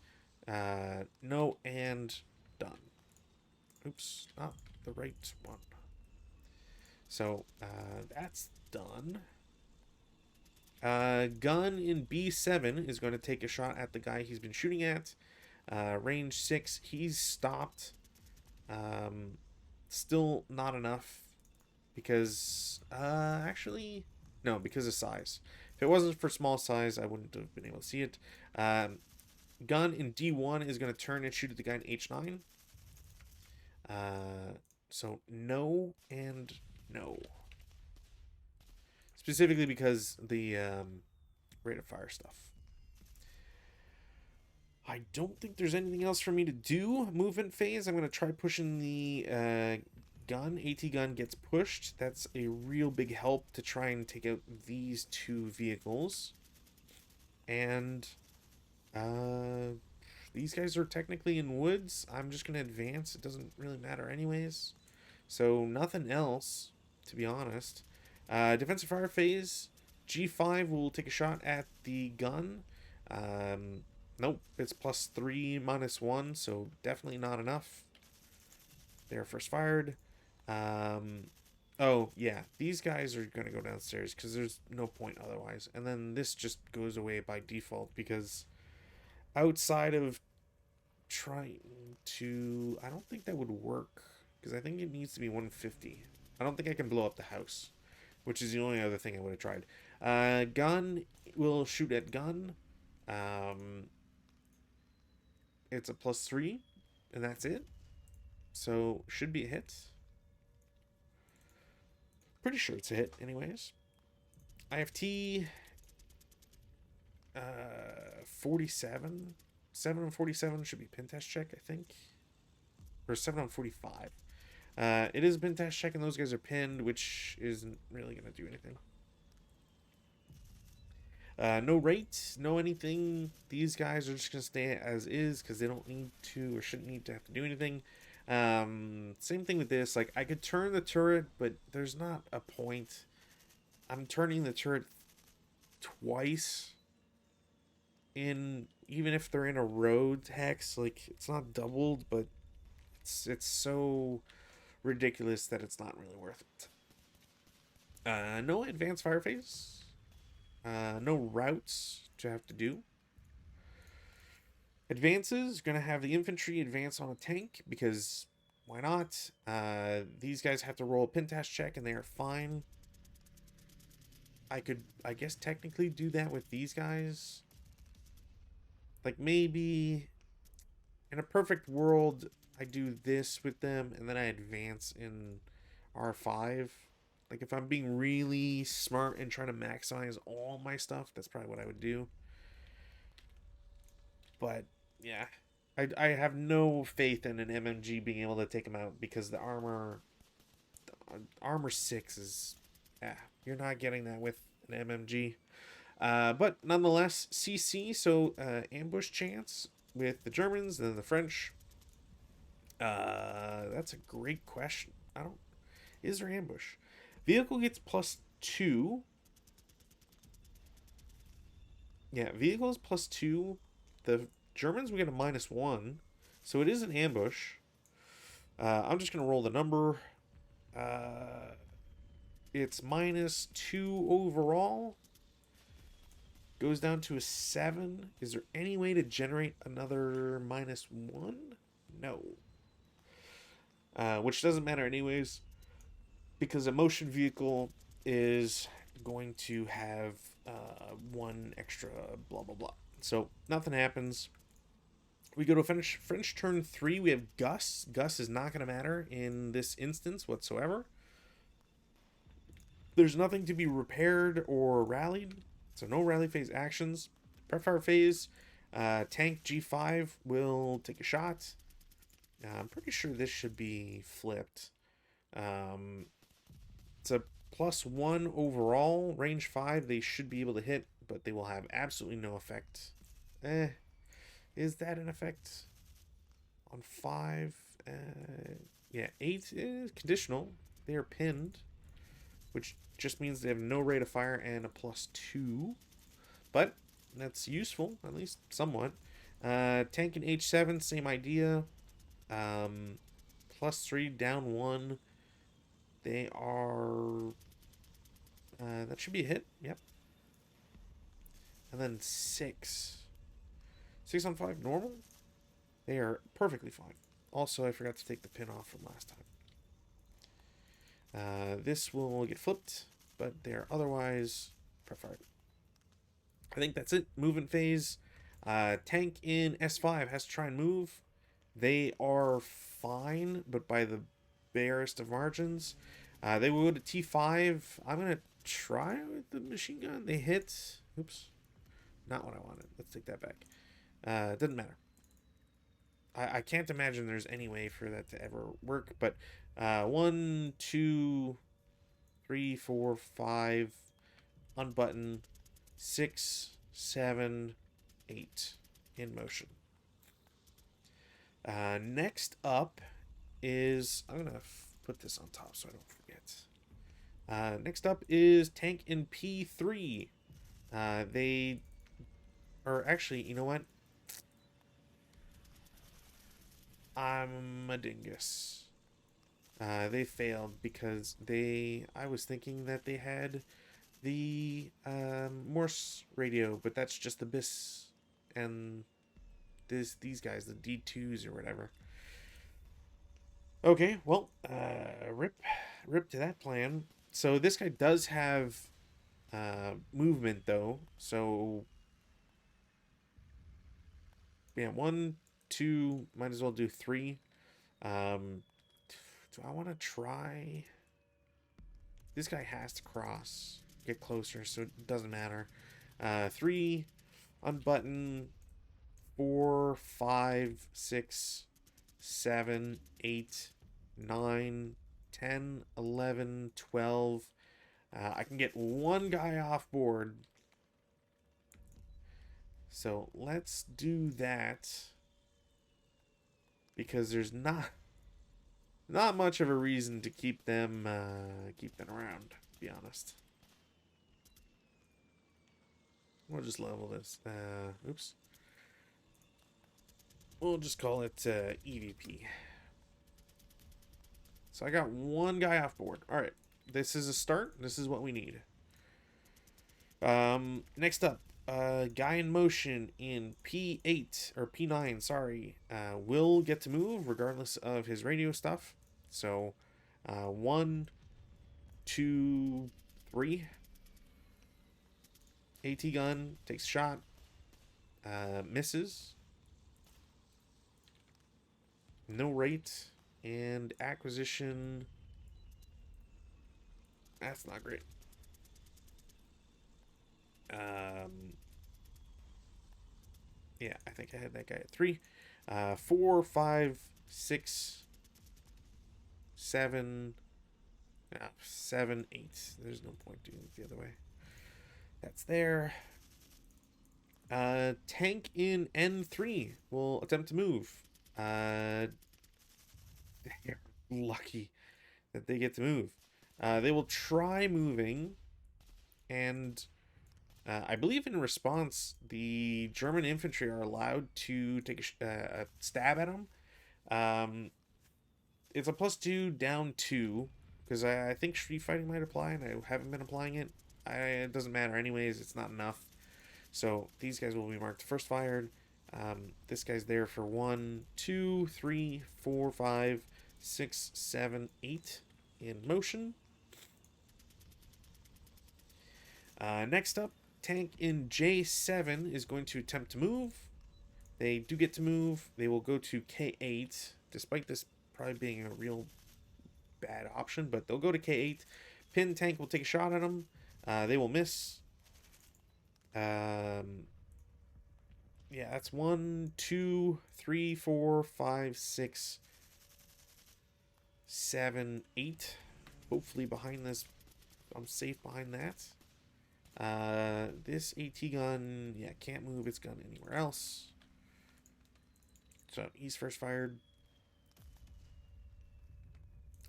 No and done. Oops, not the right one. So that's done. Gun in B7 is going to take a shot at the guy he's been shooting at. Range 6, he's stopped. Still not enough because actually no, because of size. If it wasn't for small size, I wouldn't have been able to see it. Gun in D1 is going to turn and shoot at the guy in H9. So no and no. Specifically because the rate of fire stuff. I don't think there's anything else for me to do. Movement phase, I'm going to try pushing the gun. AT gun gets pushed. That's a real big help to try and take out these two vehicles. And these guys are technically in woods. I'm just going to advance. It doesn't really matter anyways. So nothing else, to be honest. Defensive fire phase. G5 will take a shot at the gun. Nope, it's +3 -1, so definitely not enough. They're first fired. Oh, yeah, these guys are going to go downstairs because there's no point otherwise. And then this just goes away by default because outside of trying to... I don't think that would work because I think it needs to be 150. I don't think I can blow up the house, which is the only other thing I would have tried. Gun will shoot at gun. It's a +3, and that's it. So, should be a hit. Pretty sure it's a hit, anyways. IFT, 47. 7 on 47 should be pin test check, I think. Or 7 on 45. It is a pin test check, and those guys are pinned, which isn't really going to do anything. No rate, no anything. These guys are just going to stay as is because they don't need to or shouldn't need to have to do anything. Same thing with this. Like, I could turn the turret, but there's not a point. I'm turning the turret twice in, even if they're in a road hex. Like, it's not doubled, but it's so ridiculous that it's not really worth it. No advanced fire phase. No routes to have to do. Advances, going to have the infantry advance on a tank because why not? These guys have to roll a pin test check and they are fine. I could, I guess, technically do that with these guys. Like maybe in a perfect world, I do this with them and then I advance in R5. Like, if I'm being really smart and trying to maximize all my stuff, that's probably what I would do. But, yeah. I have no faith in an MMG being able to take him out because the armor 6 is... Yeah, you're not getting that with an MMG. But nonetheless, CC, so ambush chance with the Germans and the French. That's a great question. Is there ambush? Vehicle gets +2. Yeah, vehicles +2. The Germans will get a -1. So it is an ambush. I'm just going to roll the number. It's -2 overall. Goes down to a 7. Is there any way to generate another -1? No. Which doesn't matter anyways, because a motion vehicle is going to have 1 extra blah blah blah. So nothing happens. We go to French turn 3. We have Gus. Gus is not going to matter in this instance whatsoever. There's nothing to be repaired or rallied, so no rally phase actions. Prep fire phase, tank G5 will take a shot. I'm pretty sure this should be flipped. It's a +1 overall. Range 5, they should be able to hit, but they will have absolutely no effect. Is that an effect on 5? Yeah, 8 is conditional. They are pinned, which just means they have no rate of fire and a +2. But that's useful, at least somewhat. Tank and H7, same idea. +3, down 1. They are... that should be a hit, yep. And then 6. 6 on 5, normal. They are perfectly fine. Also, I forgot to take the pin off from last time. This will get flipped, but they're otherwise prep fired. I think that's it. Movement phase. Tank in S5 has to try and move. They are fine, but by the barest of margins. They will go to T5. I'm going to try with the machine gun. They hit. Oops. Not what I wanted. Let's take that back. It doesn't matter. I can't imagine there's any way for that to ever work, but 1, 2, 3, 4, 5, unbutton, 6, 7, 8 in motion. Next up is, I'm going to put this on top so I don't forget. Next up is tank in P3. They are actually, you know what? I'm a dingus. They failed because I was thinking that they had the Morse radio, but that's just the BIS and these guys, the D2s or whatever. Okay, well, rip to that plan. So this guy does have movement though. So yeah, 1, 2, might as well do 3. Do I want to try? This guy has to cross, get closer, so it doesn't matter. 3, unbutton, 4, 5, 6, 7, 8, 9, 10, 11, 12. I can get 1 guy off board. So let's do that. Because there's not much of a reason to keep them around, to be honest. We'll just level this. Oops. We'll just call it EVP. So I got 1 guy off board. All right, this is a start. This is what we need. Next up, guy in motion in P8 or P9. Sorry, will get to move regardless of his radio stuff. So, 1, 2, 3. AT gun takes a shot. Misses. No rate. And acquisition. That's not great. Yeah, I think I had that guy at 3. 4, 5, 6, 7, 7, 8. There's no point doing it the other way. That's there. Tank in N3 will attempt to move. They're lucky that they get to move. They will try moving, and I believe in response, the German infantry are allowed to take a stab at them. It's a +2 down 2, because I think street fighting might apply, and I haven't been applying it. It doesn't matter anyways, it's not enough. So these guys will be marked first fired. This guy's there for 1, 2, 3, 4, 5, 6, 7, 8 in motion. Next up, tank in J7 is going to attempt to move. They do get to move. They will go to K8, despite this probably being a real bad option, but they'll go to K8. Pin tank will take a shot at them. They will miss. Yeah, that's 1, 2, 3, 4, 5, 6, 7, 8. Hopefully behind this, I'm safe behind that. This AT gun, yeah, can't move its gun anywhere else. So he's first fired.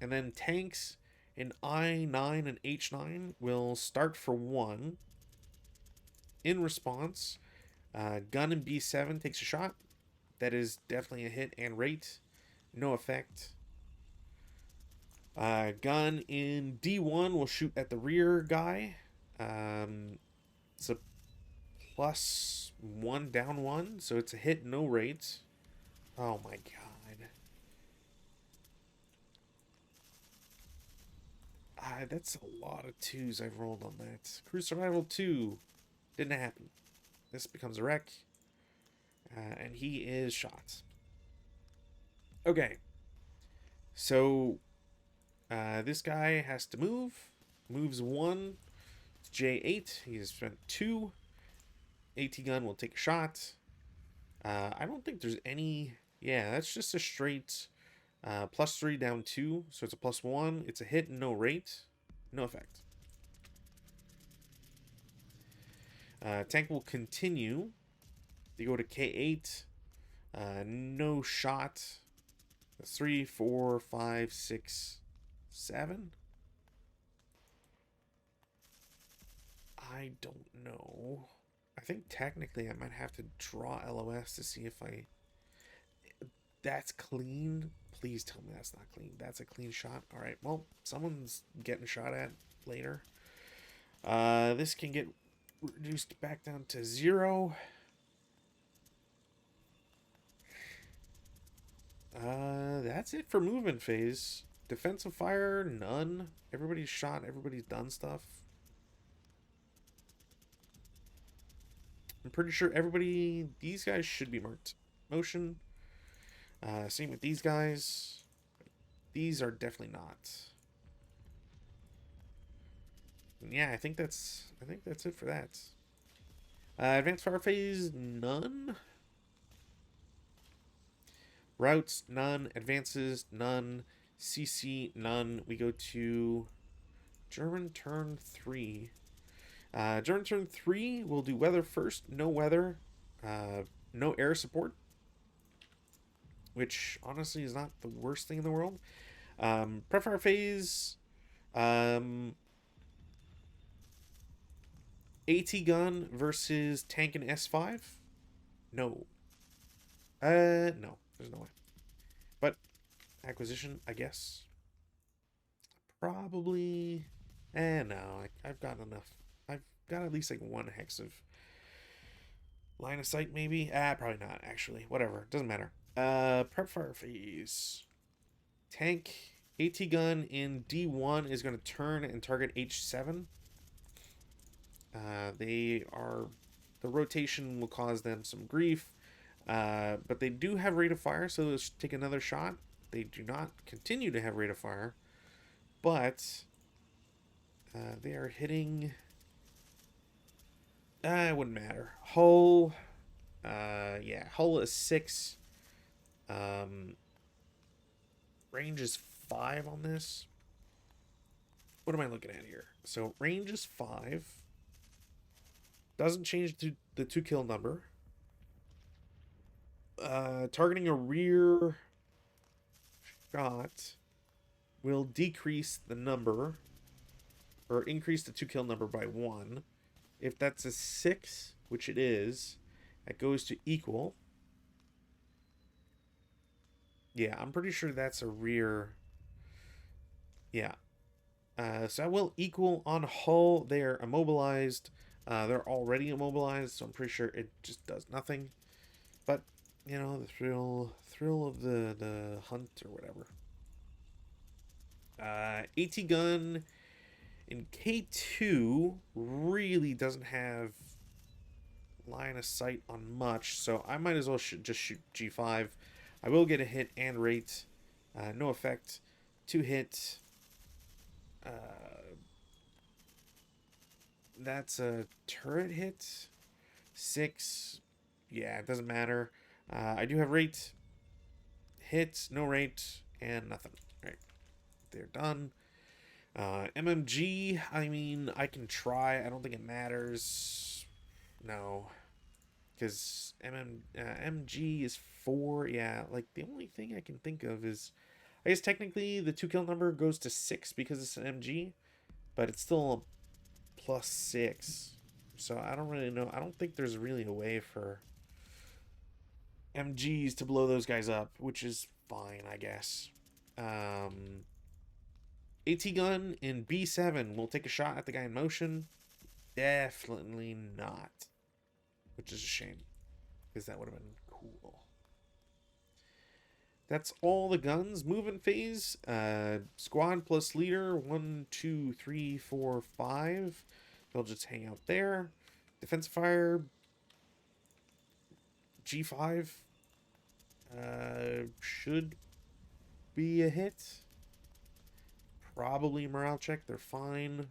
And then tanks in I9 and H9 will start for 1. In response, gun in B7 takes a shot. That is definitely a hit and rate. No effect. Gun in D1 will shoot at the rear guy. It's a +1 down 1, so it's a hit, no rate. Oh my god. That's a lot of 2s I've rolled on that. Crew survival 2. Didn't happen. This becomes a wreck. And he is shot. Okay. So, this guy has to move. Moves 1. It's J8. He has spent 2. AT gun will take a shot. I don't think there's any... Yeah, that's just a straight +3 down 2. So it's a +1. It's a hit, no rate. No effect. Tank will continue. They go to K8. No shot. 3, 4, 5, 6, 7. I don't know. I think technically I might have to draw LOS to see if I... That's clean. Please tell me that's not clean. That's a clean shot. Alright, well, someone's getting shot at later. This can get reduced back down to 0. That's it for movement phase. Defensive fire, none. Everybody's shot, everybody's done stuff. I'm pretty sure everybody, these guys should be marked motion. Same with these guys. These are definitely not. And yeah, I think that's it for that. Advanced fire phase, none. Routes, none. Advances, none. CC, none. We go to German turn 3. German turn 3, we'll do weather first. No weather. No air support. Which, honestly, is not the worst thing in the world. Prep fire phase. AT gun versus tank and S5. No. No. There's no way. But, acquisition, I guess. Probably... no. I've got enough. I've got at least like 1 hex of line of sight, maybe. Probably not, actually. Whatever. Doesn't matter. Prep fire phase. Tank AT gun in D1 is going to turn and target H7. The rotation will cause them some grief. But they do have rate of fire, so let's take another shot. They do not continue to have rate of fire. But They are hitting... it wouldn't matter. Hull... yeah, hull is 6. Range is 5 on this. What am I looking at here? So range is 5. Doesn't change the 2 kill number. Targeting a rear shot will decrease the number, or increase the 2 kill number by 1. If that's a 6, which it is, that goes to equal. Yeah, I'm pretty sure that's a rear. Yeah. So I will equal on hull. They are immobilized. They're already immobilized, so I'm pretty sure it just does nothing. But, you know, the thrill of the hunt or whatever. AT gun in K2 really doesn't have line of sight on much, so I might as well just shoot G5. I will get a hit and rate. No effect. 2 hit. That's a turret hit. 6. Yeah, it doesn't matter. I do have rate. Hit, no rate, and nothing. Right. They're done. MMG, I mean, I can try. I don't think it matters. No. Because MG is 4. Yeah, like, the only thing I can think of is... I guess technically the 2 kill number goes to 6 because it's an MG. But it's still plus 6. So I don't really know. I don't think there's really a way for MGs to blow those guys up, which is fine, I guess. AT gun in B7 will take a shot at the guy in motion. Definitely not. Which is a shame, because that would have been cool. That's all the guns. Movement phase. Squad plus leader. 1, 2, 3, 4, 5. They'll just hang out there. Defensive fire. G5. Should be a hit. Probably morale check. They're fine.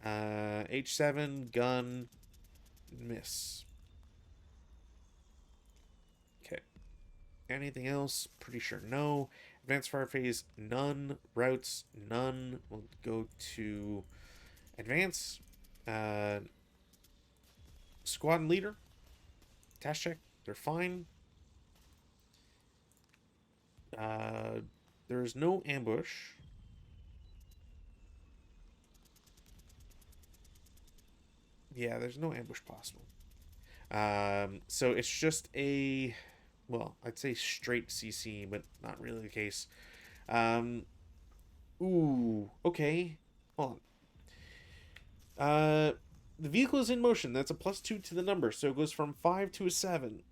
H7. Gun. Miss. Okay. Anything else? Pretty sure no. Advanced fire phase, none. Routes, none. We'll go to advance. Squad leader. Task check. They're fine. There's no ambush. Yeah, there's no ambush possible. So it's just a, well, I'd say straight CC, but not really the case. Ooh, okay. Hold on. The vehicle is in motion. That's a +2 to the number, so it goes from 5 to a 7.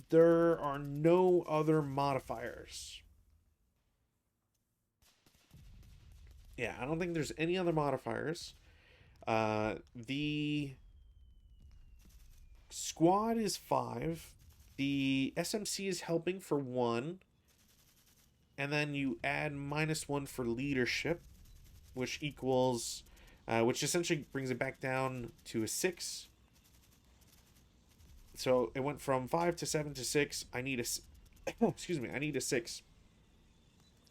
There are no other modifiers. Yeah, I don't think there's any other modifiers. The squad is 5. The SMC is helping for 1. And then you add -1 for leadership, which equals, which essentially brings it back down to a 6. So it went from 5 to 7 to 6. I need a, excuse me, I need a 6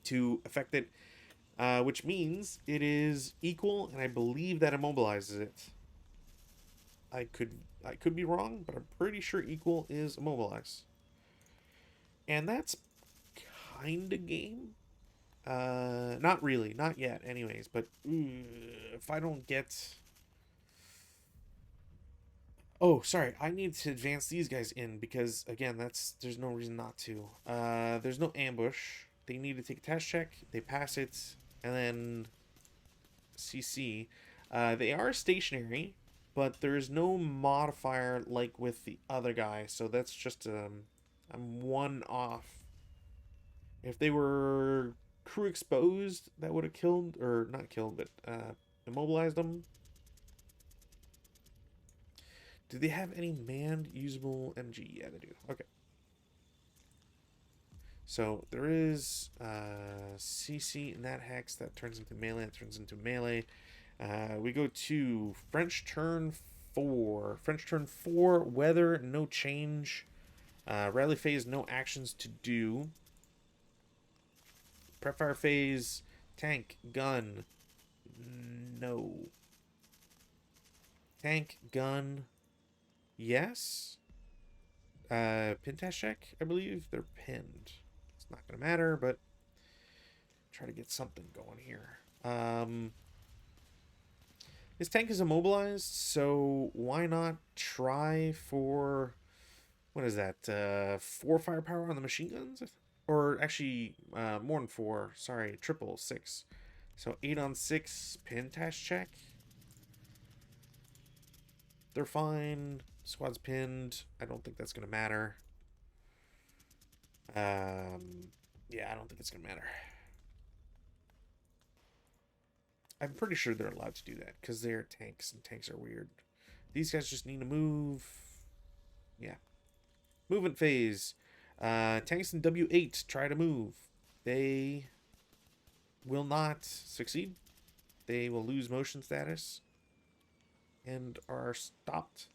to affect it. Which means it is equal, and I believe that immobilizes it. I could be wrong, but I'm pretty sure equal is immobilize. And that's kind of game. Not really, not yet anyways, but if I don't get... Oh, sorry, I need to advance these guys in because, again, there's no reason not to. There's no ambush. They need to take a task check. They pass it. And then CC. They are stationary, but there's no modifier like with the other guy. So that's just I'm 1 off. If they were crew exposed, that would have killed, or not killed, but immobilized them. Do they have any manned usable MG? Yeah, they do. Okay. So there is CC in that hex that turns into melee. That turns into melee. We go to French turn 4. French turn 4. Weather, no change. Rally phase, no actions to do. Prep fire phase, tank, gun, no. Tank, gun, yes. Pin test check, I believe. They're pinned. It's not going to matter, but try to get something going here. His tank is immobilized, so why not try for... What is that? 4 firepower on the machine guns? Or actually, more than 4. Sorry, triple 6. So 8 on 6 pin test check. They're fine. Squad's pinned. I don't think that's going to matter. Yeah, I don't think it's going to matter. I'm pretty sure they're allowed to do that because they're tanks and tanks are weird. These guys just need to move. Yeah. Movement phase. Tanks in W8 try to move. They will not succeed. They will lose motion status and are stopped.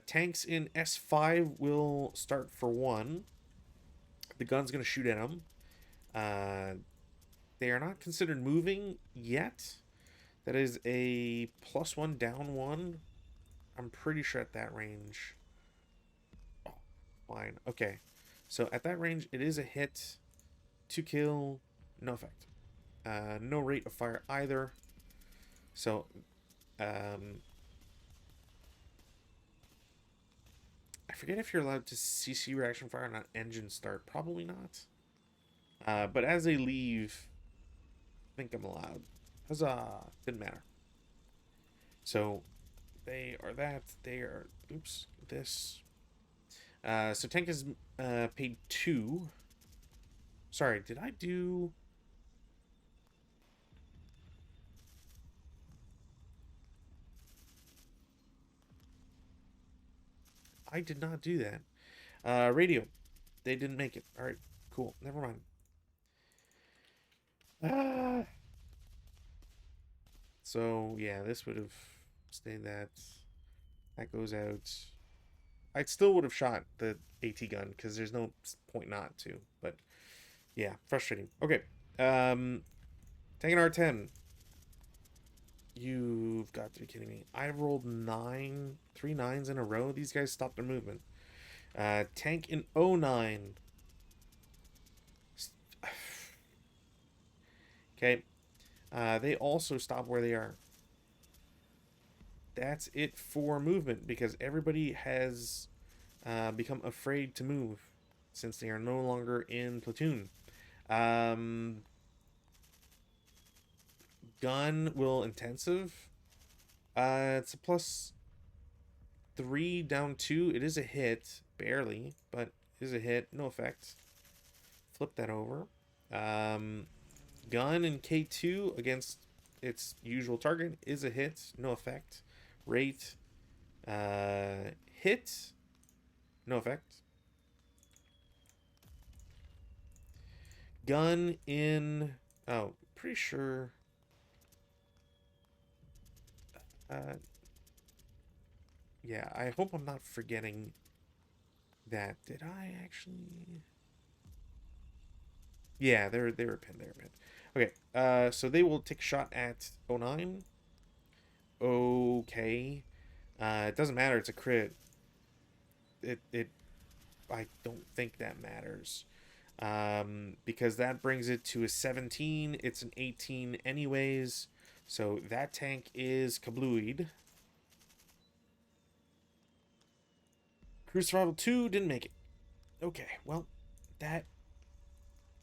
Tanks in S5 will start for 1. The gun's going to shoot at them. They are not considered moving yet. That is a +1 down 1. I'm pretty sure at that range. Oh, fine. Okay. So at that range, it is a hit. 2 kill. No effect. No rate of fire either. So, I forget if you're allowed to CC reaction fire, not engine start. Probably not. But as they leave, I think I'm allowed. Huzzah! Didn't matter. So they are that. They are, oops, this. So tank is paid 2. Sorry, did I do... I did not do that. Radio. They didn't make it. Alright, cool. Never mind. So, yeah, this would have stayed that. That goes out. I still would have shot the AT gun because there's no point not to. But, yeah, frustrating. Okay. Tank an R10. You've got to be kidding me. I rolled 3 9s in a row. These guys stopped their movement. Tank in 09. Okay. They also stop where they are. That's it for movement because everybody has become afraid to move since they are no longer in platoon. Gun will intensive. It's a +3 down 2. It is a hit, barely, but it is a hit. No effect. Flip that over. Gun in K2 against its usual target is a hit. No effect. Rate. Hit. No effect. Gun in... Oh, pretty sure... yeah, I hope I'm not forgetting that. Did I actually... Yeah, they were pinned. They were pinned. Okay, so they will take a shot at 09. Okay. It doesn't matter. It's a crit. I don't think that matters. Because that brings it to a 17. It's an 18 anyways. So that tank is kablooied. Crew Survival 2 didn't make it. Okay, well, that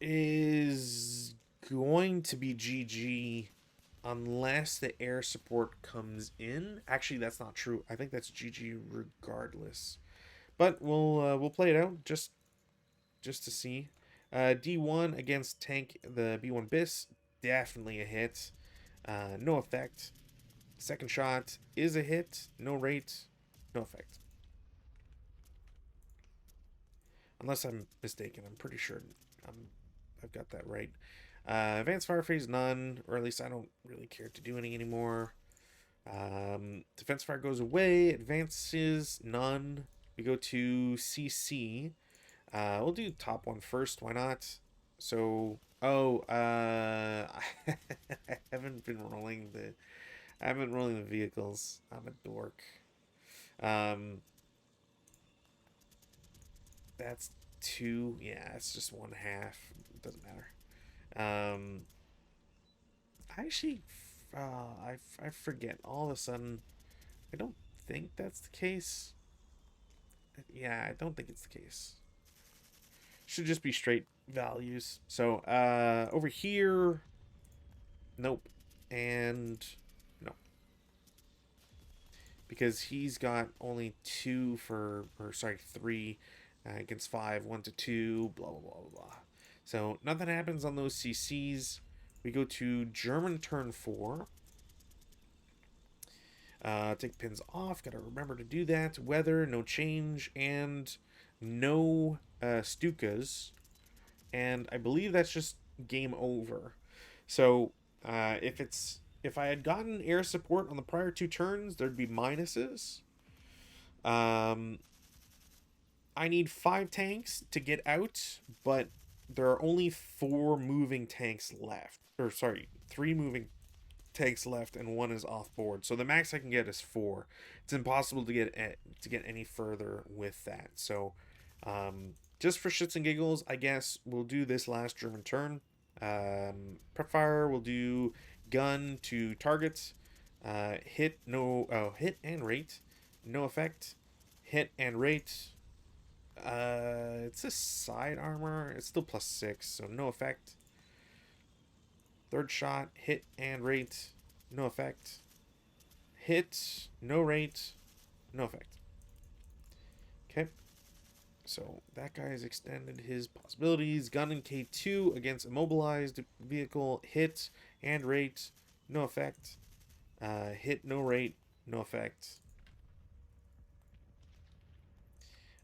is going to be GG unless the air support comes in. Actually, that's not true. I think that's GG regardless. But we'll play it out just to see. D1 against tank the B1 BIS, definitely a hit. No effect. Second shot is a hit. No rate. No effect. On Unless I'm mistaken. I'm pretty sure I've got that right. Advanced fire phase, none. Or at least I don't really care to do any anymore. Defense fire goes away. Advances, none. We go to CC. We'll do top one first. Why not? So, I haven't been rolling the vehicles. I'm a dork. That's 2. Yeah, it's just 1/2. It doesn't matter. I actually, I forget all of a sudden. I don't think that's the case. Yeah, I don't think it's the case. Should just be straight values. So, over here, nope, and no, because he's got only 2 for, or sorry, 3 against 5, 1 to 2, blah blah blah blah blah. So nothing happens on those CCs. We go to German turn 4. Take pins off. Gotta remember to do that. Weather, no change, and no Stukas. And I believe that's just game over. So if I had gotten air support on the prior 2 turns, there'd be minuses. I need 5 tanks to get out, but there are only 4 moving tanks left. Or sorry, 3 moving tanks left, and 1 is off board. So the max I can get is 4. It's impossible to get any further with that. So, just for shits and giggles, I guess we'll do this last German turn. Prep fire. We'll do gun to target. Hit and rate, no effect. Hit and rate. It's a side armor. It's still +6, so no effect. Third shot, hit and rate, no effect. Hit, no rate, no effect. Okay. So that guy has extended his possibilities. Gun in K2 against immobilized vehicle. Hit and rate, no effect. Hit, no rate, no effect.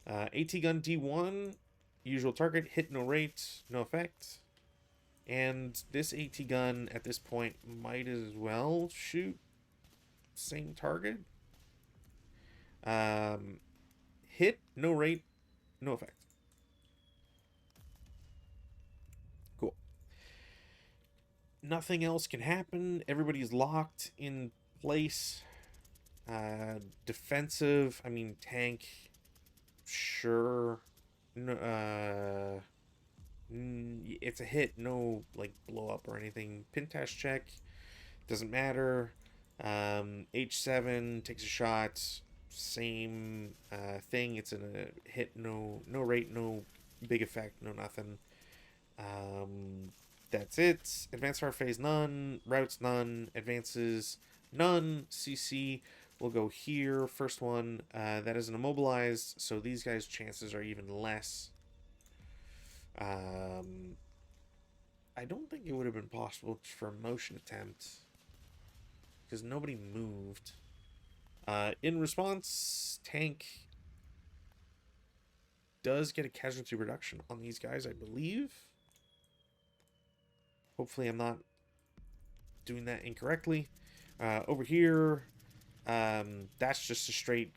AT gun D1, usual target. Hit, no rate, no effect. And this AT gun at this point might as well shoot same target. Hit, no rate, no effect. Cool. Nothing else can happen. Everybody's locked in place. Defensive, I mean tank, sure. No, it's a hit, no like blow up or anything. Pintash check, doesn't matter. H7 takes a shot, same thing. It's a hit, no rate, no big effect, no nothing. That's it. Advanced fire phase, none. Routes, none. Advances, none. CC will go here. First one, that isn't immobilized, so these guys' chances are even less. I don't think it would have been possible for a motion attempt because nobody moved. In response, tank does get a casualty reduction on these guys, I believe. Hopefully I'm not doing that incorrectly. Over here, that's just a straight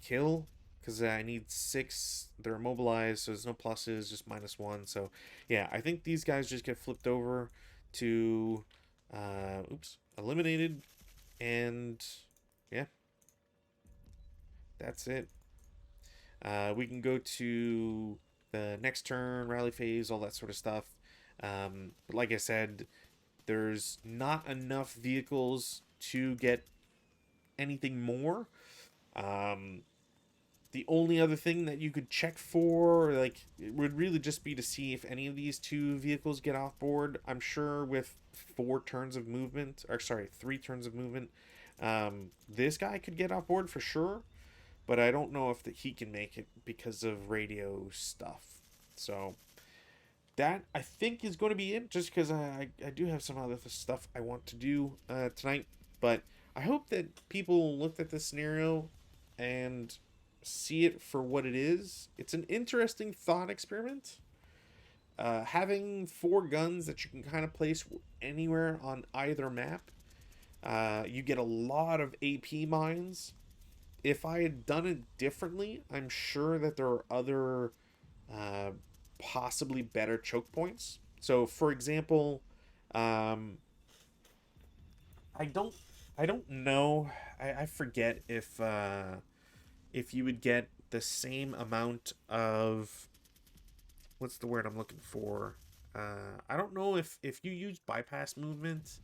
kill because I need 6. They're immobilized, so there's no pluses, just -1. So yeah, I think these guys just get flipped over to eliminated, and yeah, that's it. We can go to the next turn, rally phase, all that sort of stuff. But like I said, there's not enough vehicles to get anything more. The only other thing that you could check for, like, it would really just be to see if any of these 2 vehicles get off board. I'm sure with 3 turns of movement, this guy could get off board for sure, but I don't know if he can make it because of radio stuff. So that, I think, is going to be it, just because I do have some other stuff I want to do tonight. But I hope that people looked at this scenario and see it for what it is. It's an interesting thought experiment. Having 4 guns that you can kind of place anywhere on either map, you get a lot of AP mines. If I had done it differently, I'm sure that there are other uh, possibly better choke points. So, for example, um, I don't I don't know. I forget if you would get the same amount of, what's the word I'm looking for? I don't know if you use bypass movement,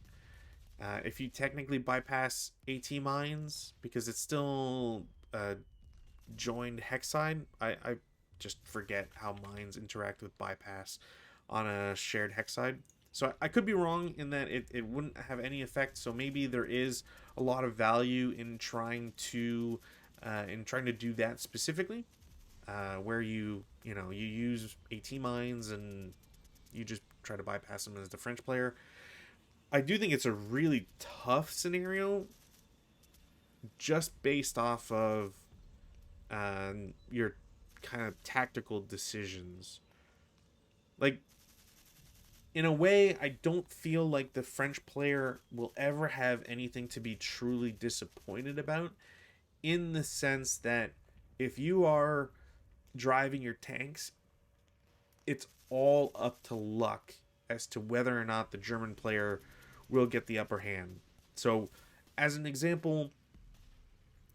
if you technically bypass AT mines because it's still joined hex side. I just forget how mines interact with bypass on a shared hex side. So I could be wrong in that it wouldn't have any effect. So maybe there is a lot of value in trying to do that specifically, where you use AT mines and you just try to bypass them as the French player. I do think it's a really tough scenario, just based off of your kind of tactical decisions. Like, in a way, I don't feel like the French player will ever have anything to be truly disappointed about, in the sense that if you are driving your tanks, it's all up to luck as to whether or not the German player will get the upper hand. So, as an example,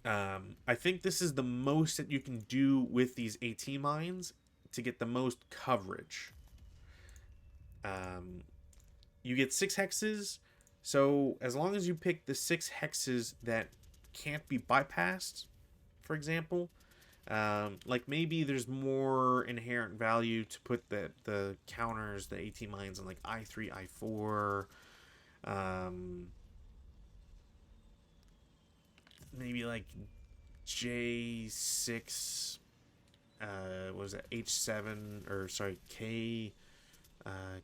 I think this is the most that you can do with these AT mines to get the most coverage. You get 6 hexes, so as long as you pick the 6 hexes that can't be bypassed, for example, like maybe there's more inherent value to put the counters, the AT mines, on like I3, I4, maybe like J6, what was that, H7, or sorry, K7,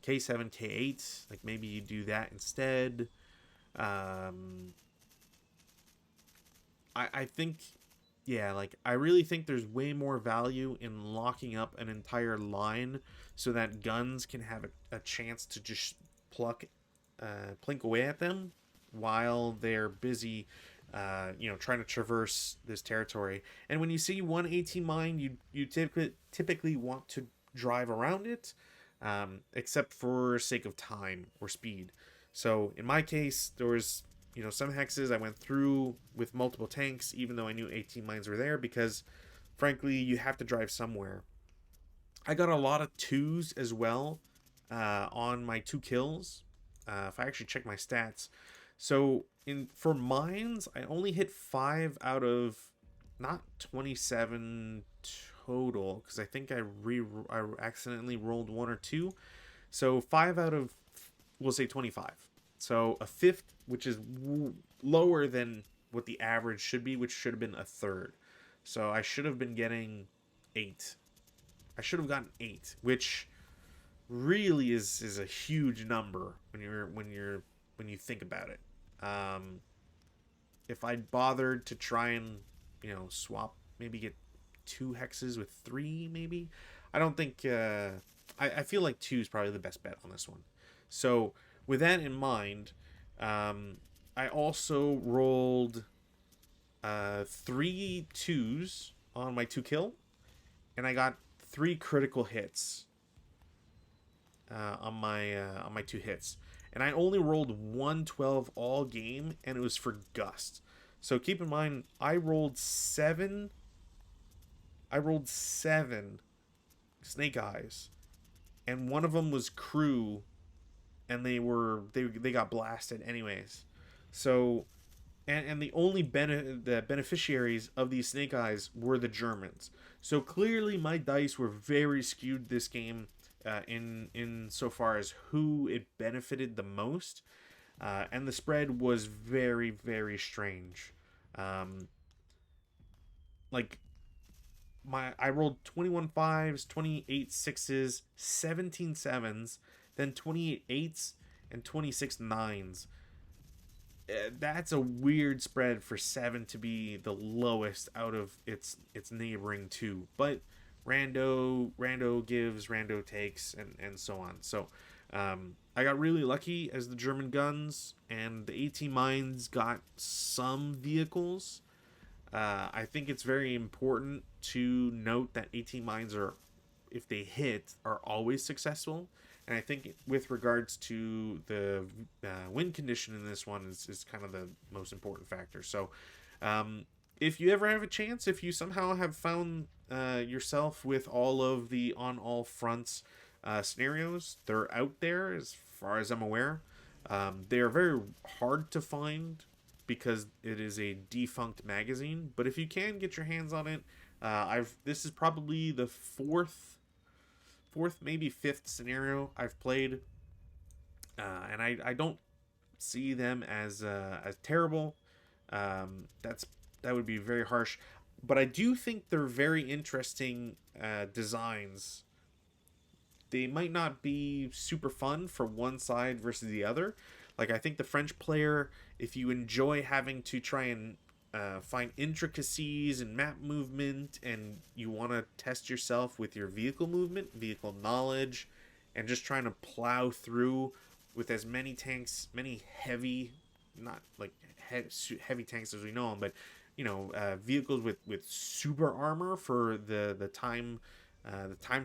K8, like maybe you do that instead. I think, yeah, like I really think there's way more value in locking up an entire line so that guns can have a chance to just plink away at them while they're busy, trying to traverse this territory. And when you see one AT mine, you typically want to drive around it, except for sake of time or speed. So in my case, there was some hexes I went through with multiple tanks, even though I knew 18 mines were there, because frankly, you have to drive somewhere. I got a lot of 2s as well on my 2 kills. If I actually check my stats, so for mines, I only hit 5 out of not 27 total, because I think I accidentally rolled 1 or 2. So 5 out of, we'll say, 25. So a fifth, which is lower than what the average should be, which should have been a third. So I should have been getting 8. I should have gotten 8, which really is a huge number when you think about it. If I bothered to try and swap, maybe get 2 hexes with 3, maybe. I don't think. I feel like 2 is probably the best bet on this one. So with that in mind, I also rolled 3 2s on my 2 kill, and I got 3 critical hits on my 2 hits, and I only rolled 112 all game, and it was for Gust. So keep in mind, I rolled 7 snake eyes, and one of them was crew, and they got blasted anyways. So, and the only the beneficiaries of these snake eyes were the Germans. So clearly my dice were very skewed this game, in so far as who it benefited the most, and the spread was very, very strange. Like I rolled 21 5s, 28 6s, 17 7s, then 28 8s, and 26 9s. that's a weird spread for 7 to be the lowest out of its neighboring 2. But rando gives, rando takes, and so on. So I got really lucky as the German guns and the AT mines got some vehicles. I think it's very important to note that AT mines are, if they hit, are always successful. And I think with regards to the wind condition in this one is kind of the most important factor. So if you ever have a chance, if you somehow have found yourself with all of the on all fronts scenarios, they're out there as far as I'm aware. They are very hard to find because it is a defunct magazine. But if you can get your hands on it, this is probably the fourth, maybe fifth scenario I've played, and I don't see them as terrible. That would be very harsh, but I do think they're very interesting designs. They might not be super fun for one side versus the other. Like, I think the French player, if you enjoy having to try and find intricacies and map movement, and you want to test yourself with your vehicle movement, vehicle knowledge, and just trying to plow through with as many tanks, many heavy, not like heavy tanks as we know them, but vehicles with super armor for the time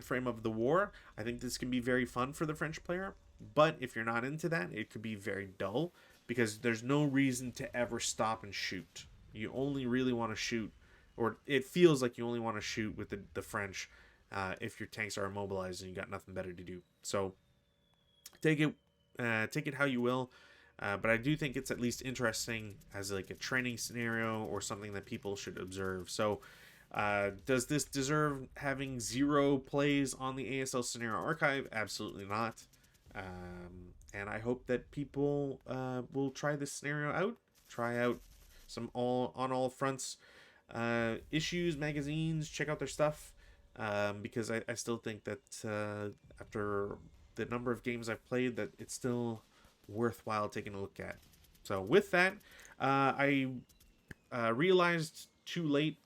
frame of the war. I think this can be very fun for the French player. But if you're not into that, it could be very dull because there's no reason to ever stop and shoot. You only really want to shoot, or it feels like you only want to shoot with the French if your tanks are immobilized and you got nothing better to do. So take it how you will. But I do think it's at least interesting as like a training scenario or something that people should observe. So does this deserve having 0 plays on the ASL Scenario Archive? Absolutely not. And I hope that people will try this scenario out. Try out some on all fronts issues, magazines. Check out their stuff. Because I still think that after the number of games I've played, that it's still worthwhile taking a look at. So with that, I realized too late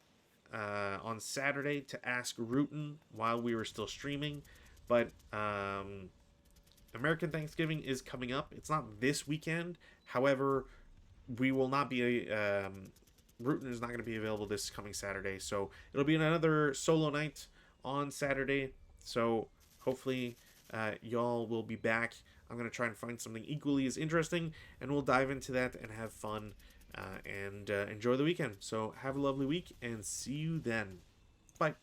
on Saturday to ask Rutan while we were still streaming, but American Thanksgiving is coming up. It's not this weekend. However, we will not be Rutan is not going to be available this coming Saturday, so it'll be another solo night on Saturday. So hopefully y'all will be back. I'm going to try and find something equally as interesting, and we'll dive into that and have fun and enjoy the weekend. So have a lovely week, and see you then. Bye.